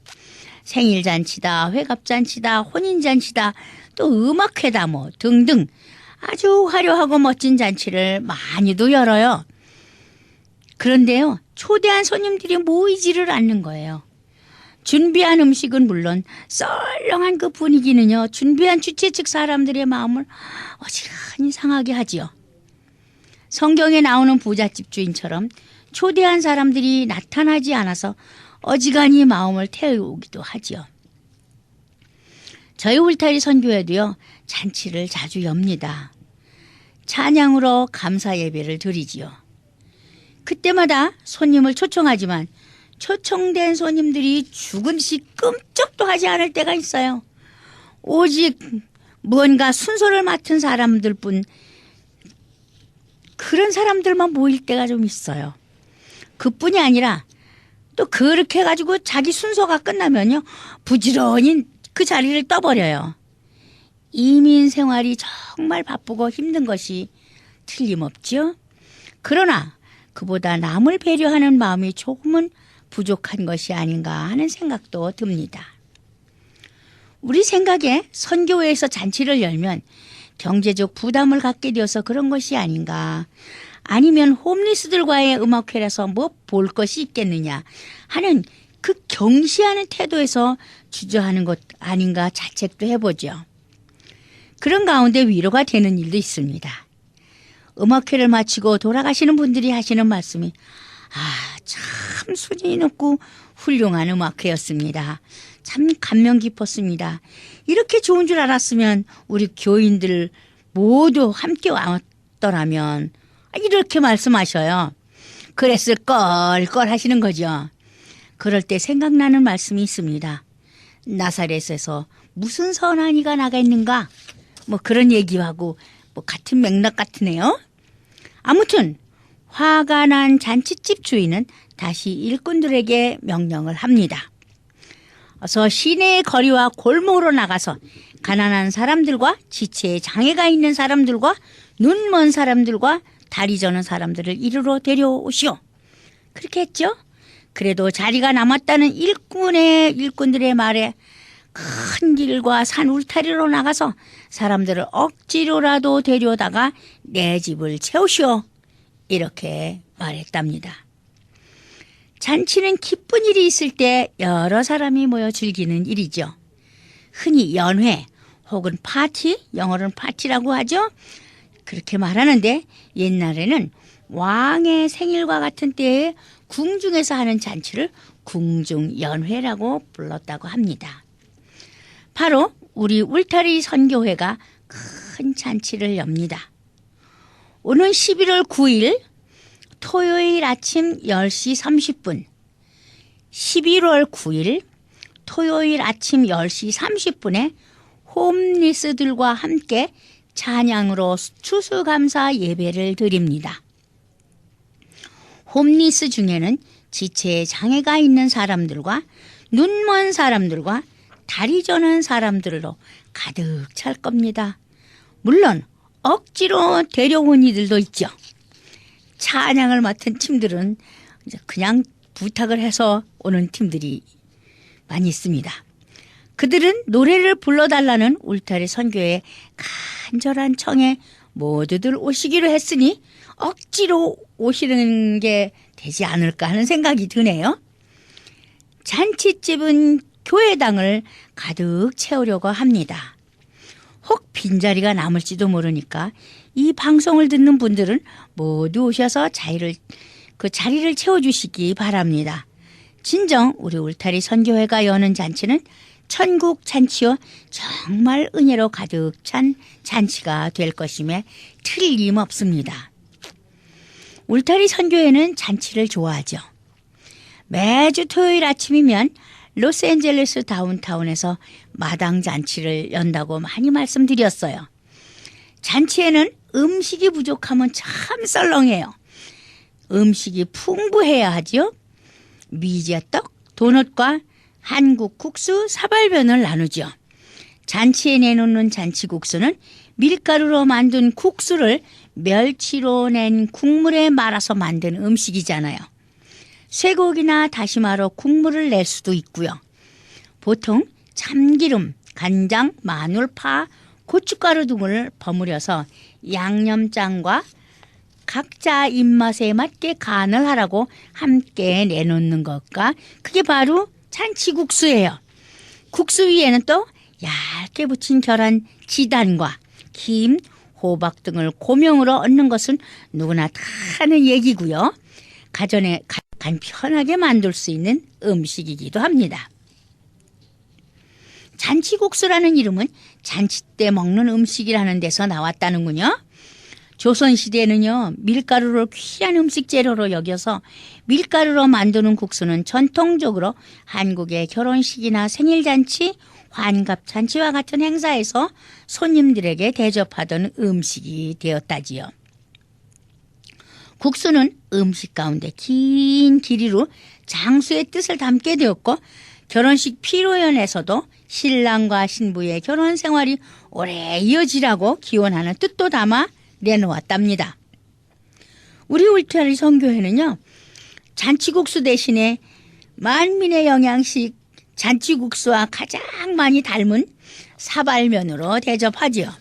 생일잔치다, 회갑잔치다, 혼인잔치다, 또 음악회다 뭐 등등 아주 화려하고 멋진 잔치를 많이도 열어요. 그런데요, 초대한 손님들이 모이지를 않는 거예요. 준비한 음식은 물론 썰렁한 그 분위기는요, 준비한 주최 측 사람들의 마음을 어지간히 상하게 하지요. 성경에 나오는 부잣집 주인처럼 초대한 사람들이 나타나지 않아서 어지간히 마음을 태우기도 하지요. 저희 울타리 선교회도요, 잔치를 자주 엽니다. 찬양으로 감사 예배를 드리지요. 그때마다 손님을 초청하지만 초청된 손님들이 죽은 듯이 끔찍도 하지 않을 때가 있어요. 오직 무언가 순서를 맡은 사람들뿐, 그런 사람들만 모일 때가 좀 있어요. 그뿐이 아니라 또 그렇게 해가지고 자기 순서가 끝나면요, 부지런히 그 자리를 떠버려요. 이민 생활이 정말 바쁘고 힘든 것이 틀림없죠. 그러나 그보다 남을 배려하는 마음이 조금은 부족한 것이 아닌가 하는 생각도 듭니다. 우리 생각에 선교회에서 잔치를 열면 경제적 부담을 갖게 되어서 그런 것이 아닌가, 아니면 홈리스들과의 음악회라서 뭐 볼 것이 있겠느냐 하는 그 경시하는 태도에서 주저하는 것 아닌가 자책도 해보죠. 그런 가운데 위로가 되는 일도 있습니다. 음악회를 마치고 돌아가시는 분들이 하시는 말씀이 참 수준이 높고 훌륭한 음악회였습니다. 참 감명 깊었습니다. 이렇게 좋은 줄 알았으면 우리 교인들 모두 함께 왔더라면, 이렇게 말씀하셔요. 그랬을 걸 하시는 거죠. 그럴 때 생각나는 말씀이 있습니다. 나사렛에서 무슨 선한 이가 나겠는가? 뭐 그런 얘기하고 뭐 같은 맥락 같으네요. 아무튼 화가 난 잔치집 주인은 다시 일꾼들에게 명령을 합니다. 어서 시내의 거리와 골목으로 나가서 가난한 사람들과 지체에 장애가 있는 사람들과 눈먼 사람들과 다리 저는 사람들을 이리로 데려오시오. 그렇게 했죠. 그래도 자리가 남았다는 일꾼들의 말에 큰 길과 산 울타리로 나가서 사람들을 억지로라도 데려다가 내 집을 채우시오. 이렇게 말했답니다. 잔치는 기쁜 일이 있을 때 여러 사람이 모여 즐기는 일이죠. 흔히 연회 혹은 파티, 영어로는 파티라고 하죠. 그렇게 말하는데 옛날에는 왕의 생일과 같은 때에 궁중에서 하는 잔치를 궁중연회라고 불렀다고 합니다. 바로 우리 울타리 선교회가 큰 잔치를 엽니다. 오는 11월 9일 토요일 아침 10시 30분, 11월 9일 토요일 아침 10시 30분에 홈리스들과 함께 찬양으로 추수감사 예배를 드립니다. 홈리스 중에는 지체에 장애가 있는 사람들과 눈먼 사람들과 다리 저는 사람들로 가득 찰 겁니다. 물론 억지로 데려온 이들도 있죠. 찬양을 맡은 팀들은 그냥 부탁을 해서 오는 팀들이 많이 있습니다. 그들은 노래를 불러달라는 울타리 선교의 간절한 청에 모두들 오시기로 했으니 억지로 오시는 게 되지 않을까 하는 생각이 드네요. 잔치집은 교회당을 가득 채우려고 합니다. 혹 빈자리가 남을지도 모르니까 이 방송을 듣는 분들은 모두 오셔서 그 자리를 채워주시기 바랍니다. 진정 우리 울타리 선교회가 여는 잔치는 천국 잔치요 정말 은혜로 가득 찬 잔치가 될 것임에 틀림없습니다. 울타리 선교회는 잔치를 좋아하죠. 매주 토요일 아침이면 로스앤젤레스 다운타운에서 마당 잔치를 연다고 많이 말씀드렸어요. 잔치에는 음식이 부족하면 참 썰렁해요. 음식이 풍부해야 하지요. 미제떡, 도넛과 한국 국수, 사발면을 나누죠. 잔치에 내놓는 잔치국수는 밀가루로 만든 국수를 멸치로 낸 국물에 말아서 만든 음식이잖아요. 쇠고기나 다시마로 국물을 낼 수도 있고요. 보통 참기름, 간장, 마늘, 파, 고춧가루 등을 버무려서 양념장과 각자 입맛에 맞게 간을 하라고 함께 내놓는 것과 그게 바로 잔치국수예요. 국수 위에는 또 얇게 붙인 결한 지단과 김, 호박 등을 고명으로 얹는 것은 누구나 다 하는 얘기고요. 가정에 간편하게 만들 수 있는 음식이기도 합니다. 잔치국수라는 이름은 잔치 때 먹는 음식이라는 데서 나왔다는군요. 조선시대에는요, 밀가루를 귀한 음식 재료로 여겨서 밀가루로 만드는 국수는 전통적으로 한국의 결혼식이나 생일잔치, 환갑잔치와 같은 행사에서 손님들에게 대접하던 음식이 되었다지요. 국수는 음식 가운데 긴 길이로 장수의 뜻을 담게 되었고 결혼식 피로연에서도 신랑과 신부의 결혼 생활이 오래 이어지라고 기원하는 뜻도 담아 내놓았답니다. 우리 울타리 선교회는요, 잔치국수 대신에 만민의 영양식 잔치국수와 가장 많이 닮은 사발면으로 대접하지요.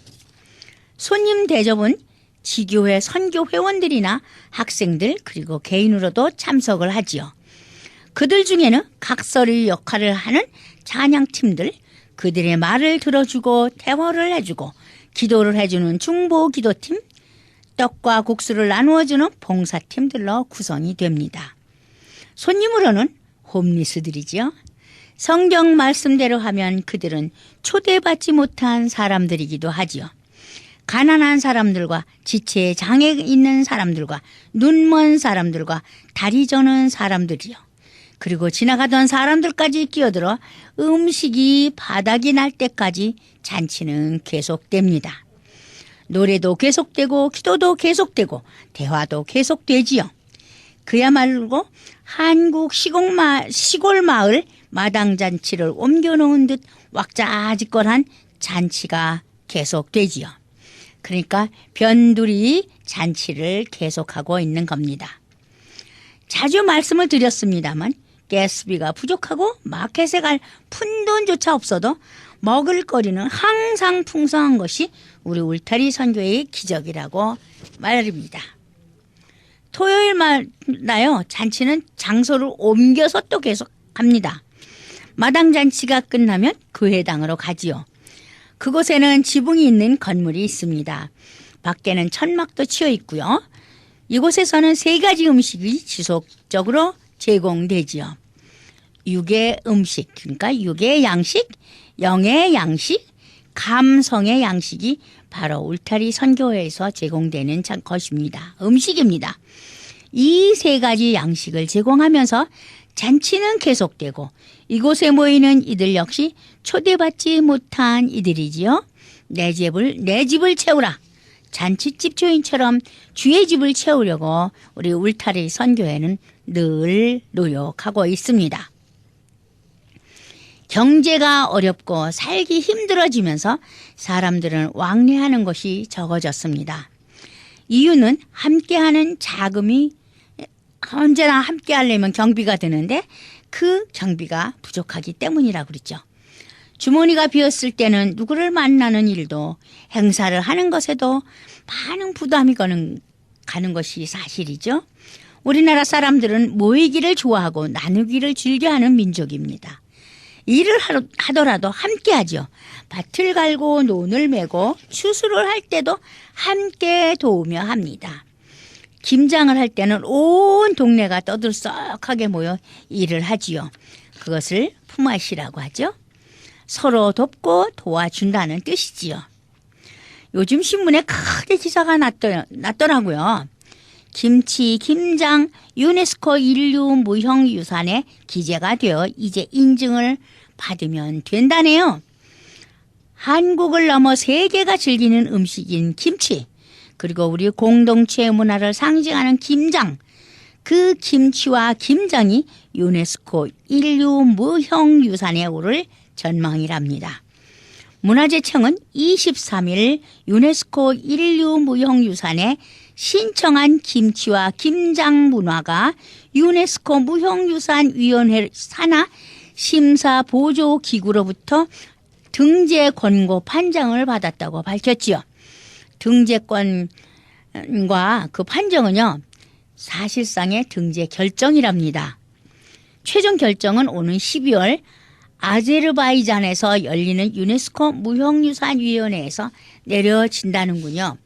손님 대접은 지교회 선교 회원들이나 학생들 그리고 개인으로도 참석을 하지요. 그들 중에는 각설의 역할을 하는 찬양팀들, 그들의 말을 들어주고 대화를 해주고 기도를 해주는 중보기도팀, 떡과 국수를 나누어주는 봉사팀들로 구성이 됩니다. 손님으로는 홈리스들이지요. 성경 말씀대로 하면 그들은 초대받지 못한 사람들이기도 하지요. 가난한 사람들과 지체에 장애 있는 사람들과 눈먼 사람들과 다리 저는 사람들이요. 그리고 지나가던 사람들까지 끼어들어 음식이 바닥이 날 때까지 잔치는 계속됩니다. 노래도 계속되고 기도도 계속되고 대화도 계속되지요. 그야말로 한국 시골 마을 마당잔치를 옮겨놓은 듯 왁자지껄한 잔치가 계속되지요. 그러니까 변두리 잔치를 계속하고 있는 겁니다. 자주 말씀을 드렸습니다만 가스비가 부족하고 마켓에 갈 푼돈조차 없어도 먹을거리는 항상 풍성한 것이 우리 울타리 선교의 기적이라고 말입니다. 토요일마다요 잔치는 장소를 옮겨서 또 계속합니다. 마당잔치가 끝나면 교회당으로 가지요. 그곳에는 지붕이 있는 건물이 있습니다. 밖에는 천막도 치어 있고요. 이곳에서는 3가지 음식이 지속적으로 제공되지요. 육의 음식, 그러니까 육의 양식, 영의 양식, 감성의 양식이 바로 울타리 선교회에서 제공되는 것입니다. 음식입니다. 이 3가지 양식을 제공하면서 잔치는 계속되고 이곳에 모이는 이들 역시 초대받지 못한 이들이지요. 내 집을 채우라. 잔치집 주인처럼 주의 집을 채우려고 우리 울타리 선교회는 늘 노력하고 있습니다. 경제가 어렵고 살기 힘들어지면서 사람들은 왕래하는 것이 적어졌습니다. 이유는 함께하는 자금이 언제나 함께하려면 경비가 드는데 그 경비가 부족하기 때문이라고 그랬죠. 주머니가 비었을 때는 누구를 만나는 일도 행사를 하는 것에도 많은 부담이 가는 것이 사실이죠. 우리나라 사람들은 모이기를 좋아하고 나누기를 즐겨하는 민족입니다. 일을 하더라도 함께 하죠. 밭을 갈고 논을 메고 추수를 할 때도 함께 도우며 합니다. 김장을 할 때는 온 동네가 떠들썩하게 모여 일을 하지요. 그것을 품앗이라고 하죠. 서로 돕고 도와준다는 뜻이지요. 요즘 신문에 크게 기사가 났더라고요. 김치, 김장, 유네스코 인류 무형유산에 기재가 되어 이제 인증을 받으면 된다네요. 한국을 넘어 세계가 즐기는 음식인 김치, 그리고 우리 공동체 문화를 상징하는 김장, 그 김치와 김장이 유네스코 인류 무형유산에 오를 전망이랍니다. 문화재청은 23일 유네스코 인류 무형유산에 신청한 김치와 김장 문화가 유네스코 무형유산위원회 산하 심사보조기구로부터 등재 권고 판정을 받았다고 밝혔지요. 등재권과 그 판정은요, 사실상의 등재 결정이랍니다. 최종 결정은 오는 12월 아제르바이잔에서 열리는 유네스코 무형유산위원회에서 내려진다는군요.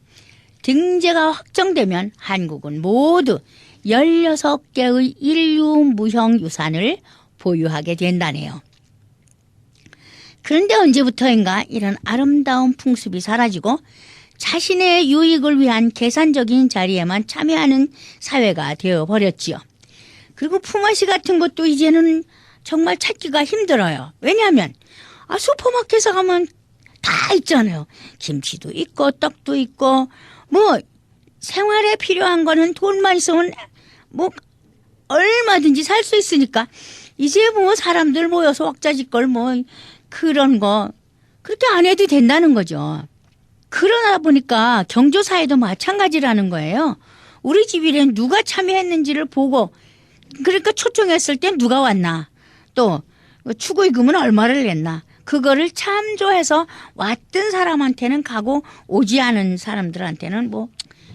등재가 확정되면 한국은 모두 16개의 인류 무형유산을 보유하게 된다네요. 그런데 언제부터인가 이런 아름다운 풍습이 사라지고 자신의 유익을 위한 계산적인 자리에만 참여하는 사회가 되어버렸지요. 그리고 품앗이 같은 것도 이제는 정말 찾기가 힘들어요. 왜냐하면 슈퍼마켓에 가면 다 있잖아요. 김치도 있고 떡도 있고 뭐 생활에 필요한 거는 돈만 있으면 뭐 얼마든지 살 수 있으니까 이제 뭐 사람들 모여서 왁자지껄 뭐 그런 거 그렇게 안 해도 된다는 거죠. 그러다 보니까 경조사에도 마찬가지라는 거예요. 우리 집 일에 누가 참여했는지를 보고 그러니까 초청했을 때 누가 왔나 또 축의금은 얼마를 냈나 그거를 참조해서 왔던 사람한테는 가고 오지 않은 사람들한테는 뭐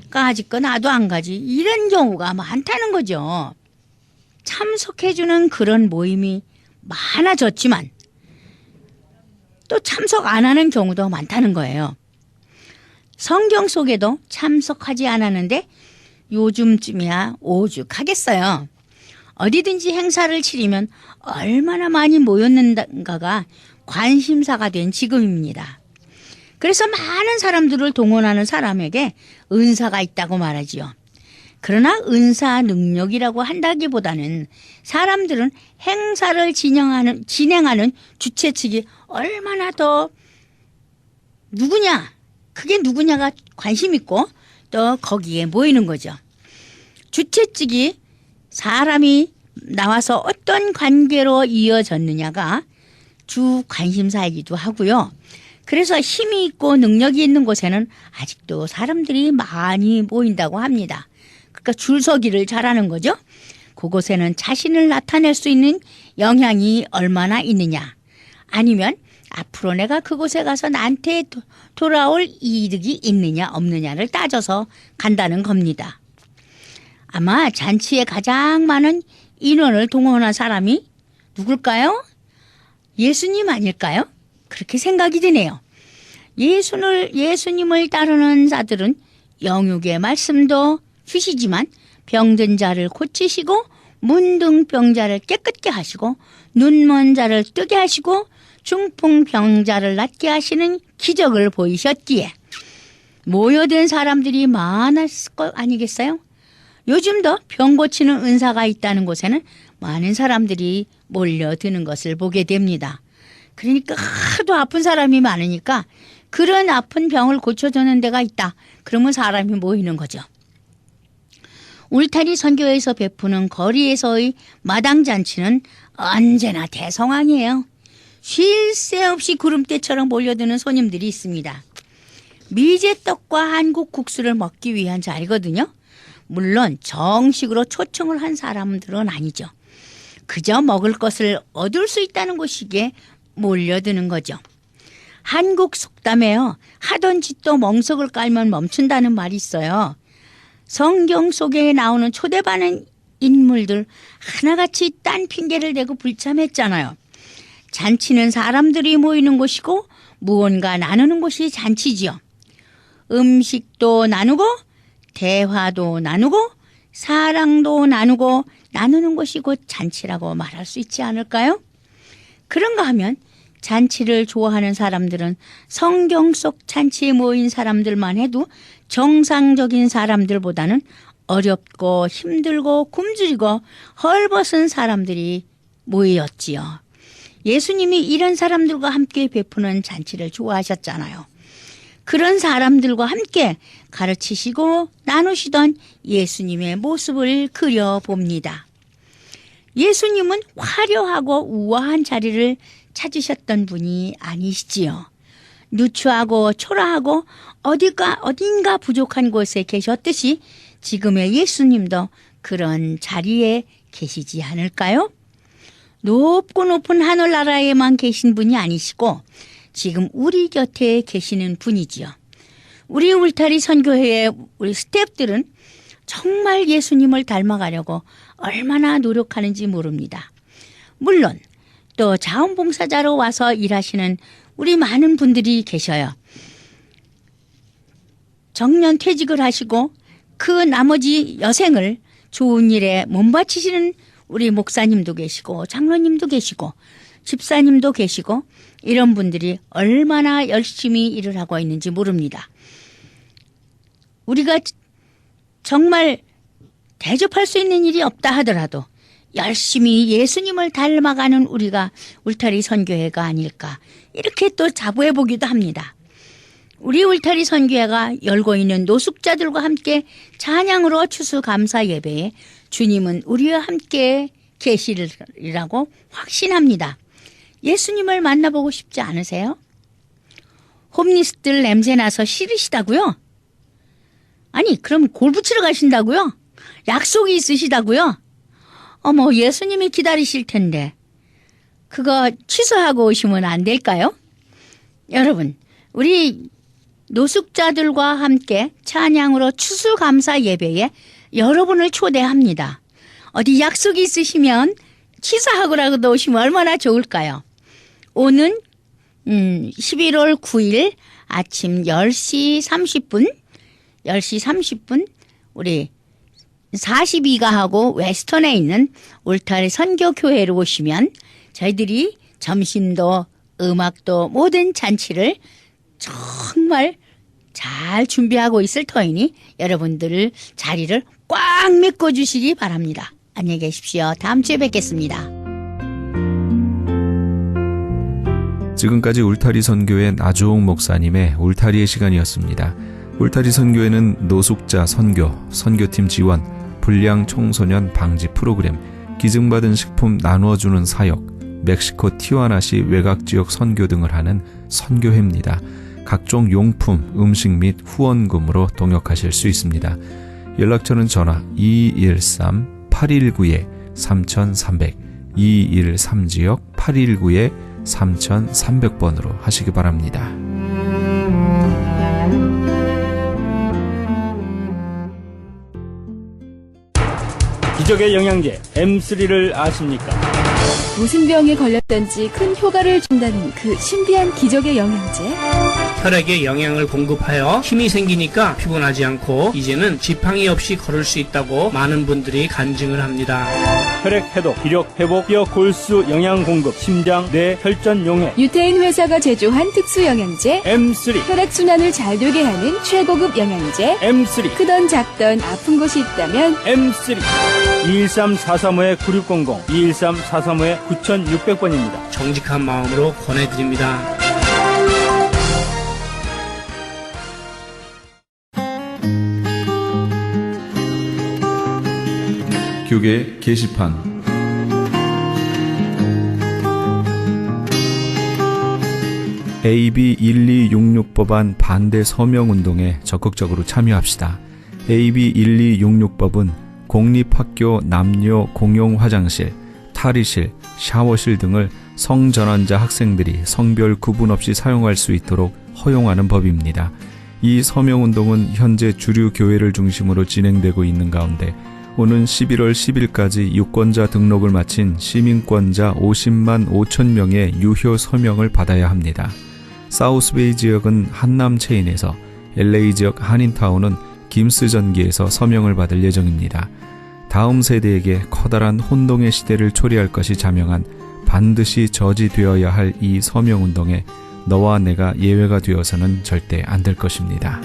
가지 거 나도 안 가지 이런 경우가 많다는 거죠. 참석해주는 그런 모임이 많아졌지만 또 참석 안 하는 경우도 많다는 거예요. 성경 속에도 참석하지 않았는데 요즘쯤이야 오죽하겠어요. 어디든지 행사를 치르면 얼마나 많이 모였는가가 관심사가 된 지금입니다. 그래서 많은 사람들을 동원하는 사람에게 은사가 있다고 말하지요. 그러나 은사 능력이라고 한다기보다는 사람들은 행사를 진행하는 주최 측이 얼마나 더 그게 누구냐가 관심 있고 또 거기에 모이는 거죠. 주최 측이 사람이 나와서 어떤 관계로 이어졌느냐가 주 관심사이기도 하고요. 그래서 힘이 있고 능력이 있는 곳에는 아직도 사람들이 많이 모인다고 합니다. 그러니까 줄서기를 잘하는 거죠. 그곳에는 자신을 나타낼 수 있는 영향이 얼마나 있느냐 아니면 앞으로 내가 그곳에 가서 나한테 돌아올 이득이 있느냐 없느냐를 따져서 간다는 겁니다. 아마 잔치에 가장 많은 인원을 동원한 사람이 누굴까요? 예수님 아닐까요? 그렇게 생각이 드네요. 예수님을 따르는 자들은 영육의 말씀도 주시지만 병든 자를 고치시고 문둥병자를 깨끗게 하시고 눈먼 자를 뜨게 하시고 중풍병자를 낫게 하시는 기적을 보이셨기에 모여든 사람들이 많았을 것 아니겠어요? 요즘도 병 고치는 은사가 있다는 곳에는 많은 사람들이 몰려드는 것을 보게 됩니다. 그러니까 하도 아픈 사람이 많으니까 그런 아픈 병을 고쳐주는 데가 있다. 그러면 사람이 모이는 거죠. 울타리 선교에서 베푸는 거리에서의 마당잔치는 언제나 대성황이에요. 쉴 새 없이 구름대처럼 몰려드는 손님들이 있습니다. 미제떡과 한국 국수를 먹기 위한 자리거든요. 물론 정식으로 초청을 한 사람들은 아니죠. 그저 먹을 것을 얻을 수 있다는 곳이기에 몰려드는 거죠. 한국 속담에요. 하던 짓도 멍석을 깔면 멈춘다는 말이 있어요. 성경 속에 나오는 초대받은 인물들 하나같이 딴 핑계를 대고 불참했잖아요. 잔치는 사람들이 모이는 곳이고 무언가 나누는 곳이 잔치지요. 음식도 나누고 대화도 나누고 사랑도 나누고 나누는 것이 곧 잔치라고 말할 수 있지 않을까요? 그런가 하면 잔치를 좋아하는 사람들은 성경 속 잔치에 모인 사람들만 해도 정상적인 사람들보다는 어렵고 힘들고 굶주리고 헐벗은 사람들이 모였지요. 예수님이 이런 사람들과 함께 베푸는 잔치를 좋아하셨잖아요. 그런 사람들과 함께 가르치시고 나누시던 예수님의 모습을 그려봅니다. 예수님은 화려하고 우아한 자리를 찾으셨던 분이 아니시지요. 누추하고 초라하고 어딘가 부족한 곳에 계셨듯이 지금의 예수님도 그런 자리에 계시지 않을까요? 높고 높은 하늘나라에만 계신 분이 아니시고 지금 우리 곁에 계시는 분이지요. 우리 울타리 선교회의 우리 스태프들은 정말 예수님을 닮아가려고 얼마나 노력하는지 모릅니다. 물론 또 자원봉사자로 와서 일하시는 우리 많은 분들이 계셔요. 정년 퇴직을 하시고 그 나머지 여생을 좋은 일에 몸바치시는 우리 목사님도 계시고 장로님도 계시고 집사님도 계시고 이런 분들이 얼마나 열심히 일을 하고 있는지 모릅니다. 우리가 정말 대접할 수 있는 일이 없다 하더라도 열심히 예수님을 닮아가는 우리가 울타리 선교회가 아닐까 이렇게 또 자부해 보기도 합니다. 우리 울타리 선교회가 열고 있는 노숙자들과 함께 찬양으로 추수감사 예배에 주님은 우리와 함께 계시리라고 확신합니다. 예수님을 만나보고 싶지 않으세요? 홈리스들 냄새나서 싫으시다고요? 아니 그럼 골프 치러 가신다고요? 약속이 있으시다고요? 어머 예수님이 기다리실 텐데 그거 취소하고 오시면 안 될까요? 여러분 우리 노숙자들과 함께 찬양으로 추수감사 예배에 여러분을 초대합니다. 어디 약속이 있으시면 취소하고라도 오시면 얼마나 좋을까요? 오는 11월 9일 아침 10시 30분 우리 42가하고 웨스턴에 있는 울타리 선교교회로 오시면 저희들이 점심도 음악도 모든 잔치를 정말 잘 준비하고 있을 터이니 여러분들 자리를 꽉 메꿔주시기 바랍니다. 안녕히 계십시오. 다음 주에 뵙겠습니다. 지금까지 울타리 선교회 나주홍 목사님의 울타리의 시간이었습니다. 울타리 선교회는 노숙자 선교, 선교팀 지원, 불량 청소년 방지 프로그램, 기증받은 식품 나누어주는 사역, 멕시코 티와나시 외곽지역 선교 등을 하는 선교회입니다. 각종 용품, 음식 및 후원금으로 동역하실 수 있습니다. 연락처는 전화 213-819-3300, 213지역 819-3300번으로 하시기 바랍니다. 기적의 영양제 M3를 아십니까? 무슨 병에 걸렸던지 큰 효과를 준다는 그 신비한 기적의 영양제. 혈액에 영양을 공급하여 힘이 생기니까 피곤하지 않고 이제는 지팡이 없이 걸을 수 있다고 많은 분들이 간증을 합니다. 혈액 해독, 기력 회복, 뼈 골수 영양 공급, 심장, 뇌, 혈전 용해. 유태인 회사가 제조한 특수 영양제. M3, 혈액 순환을 잘 되게 하는 최고급 영양제. M3, 크던 작던 아픈 곳이 있다면 M3. 213-435-9600, 213-435-9600번입니다. 정직한 마음으로 권해드립니다. 교계 게시판 AB 1266법안 반대 서명운동에 적극적으로 참여합시다. AB 1266법은 공립학교 남녀 공용 화장실, 탈의실, 샤워실 등을 성전환자 학생들이 성별 구분 없이 사용할 수 있도록 허용하는 법입니다. 이 서명운동은 현재 주류 교회를 중심으로 진행되고 있는 가운데 오는 11월 10일까지 유권자 등록을 마친 시민권자 50만 5천 명의 유효 서명을 받아야 합니다. 사우스베이 지역은 한남 체인에서, LA 지역 한인타운은 김스 전기에서 서명을 받을 예정입니다. 다음 세대에게 커다란 혼동의 시대를 초래할 것이 자명한 반드시 저지되어야 할 이 서명운동에 너와 내가 예외가 되어서는 절대 안 될 것입니다.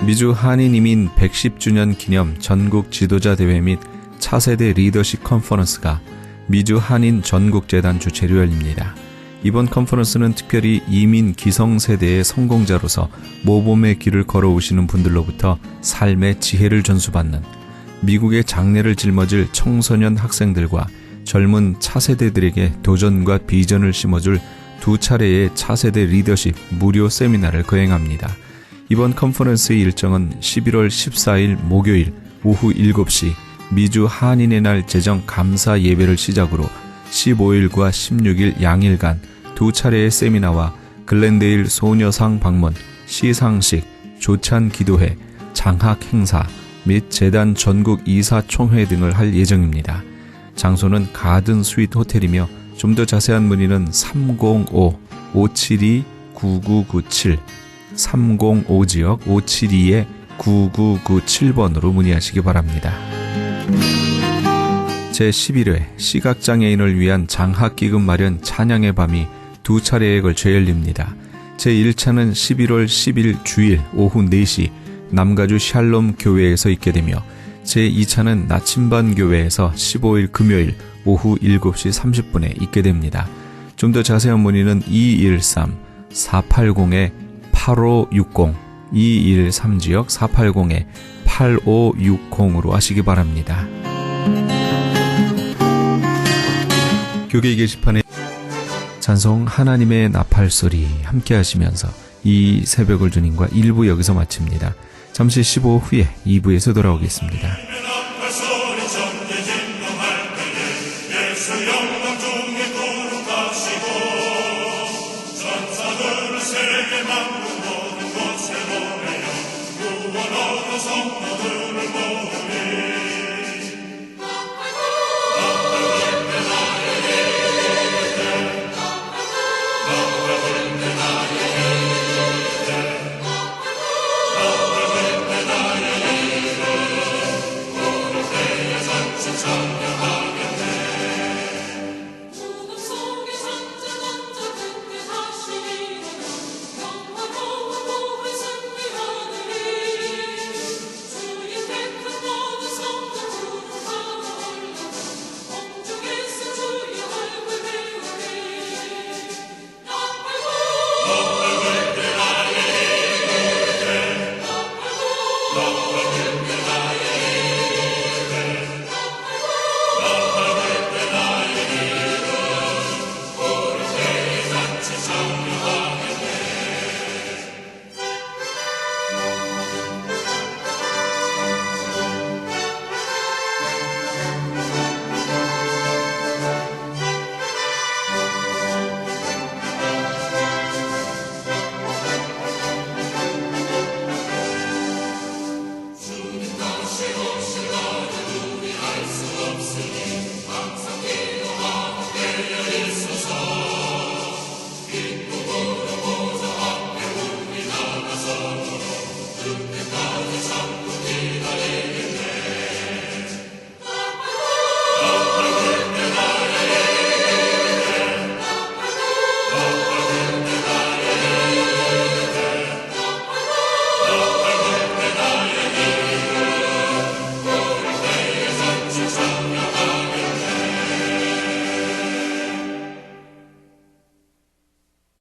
미주 한인이민 110주년 기념 전국 지도자 대회 및 차세대 리더십 컨퍼런스가 미주 한인 전국재단 주최로 열립니다. 이번 컨퍼런스는 특별히 이민 기성세대의 성공자로서 모범의 길을 걸어오시는 분들로부터 삶의 지혜를 전수받는, 미국의 장래를 짊어질 청소년 학생들과 젊은 차세대들에게 도전과 비전을 심어줄 두 차례의 차세대 리더십 무료 세미나를 거행합니다. 이번 컨퍼런스의 일정은 11월 14일 목요일 오후 7시 미주 한인의 날 제정 감사 예배를 시작으로 15일과 16일 양일간 두 차례의 세미나와 글렌데일 소녀상 방문, 시상식, 조찬 기도회, 장학 행사 및 재단 전국 이사 총회 등을 할 예정입니다. 장소는 가든 스위트 호텔이며 좀 더 자세한 문의는 305-572-9997 305지역 572-9997번으로 문의하시기 바랍니다. 제11회 시각장애인을 위한 장학기금 마련 찬양의 밤이 두 차례에 걸쳐 열립니다. 제1차는 11월 10일 주일 오후 4시 남가주 샬롬 교회에서 있게 되며 제2차는 나침반 교회에서 15일 금요일 오후 7시 30분에 있게 됩니다. 좀 더 자세한 문의는 213-480-8560 213지역 480-8560으로 하시기 바랍니다. 교계 게시판에 찬송 하나님의 나팔소리 함께 하시면서 이 새벽을 주님과 1부 여기서 마칩니다. 잠시 15분 후에 2부에서 돌아오겠습니다. 세계 만국 모든 곳에 보내요 구원 얻어 성도들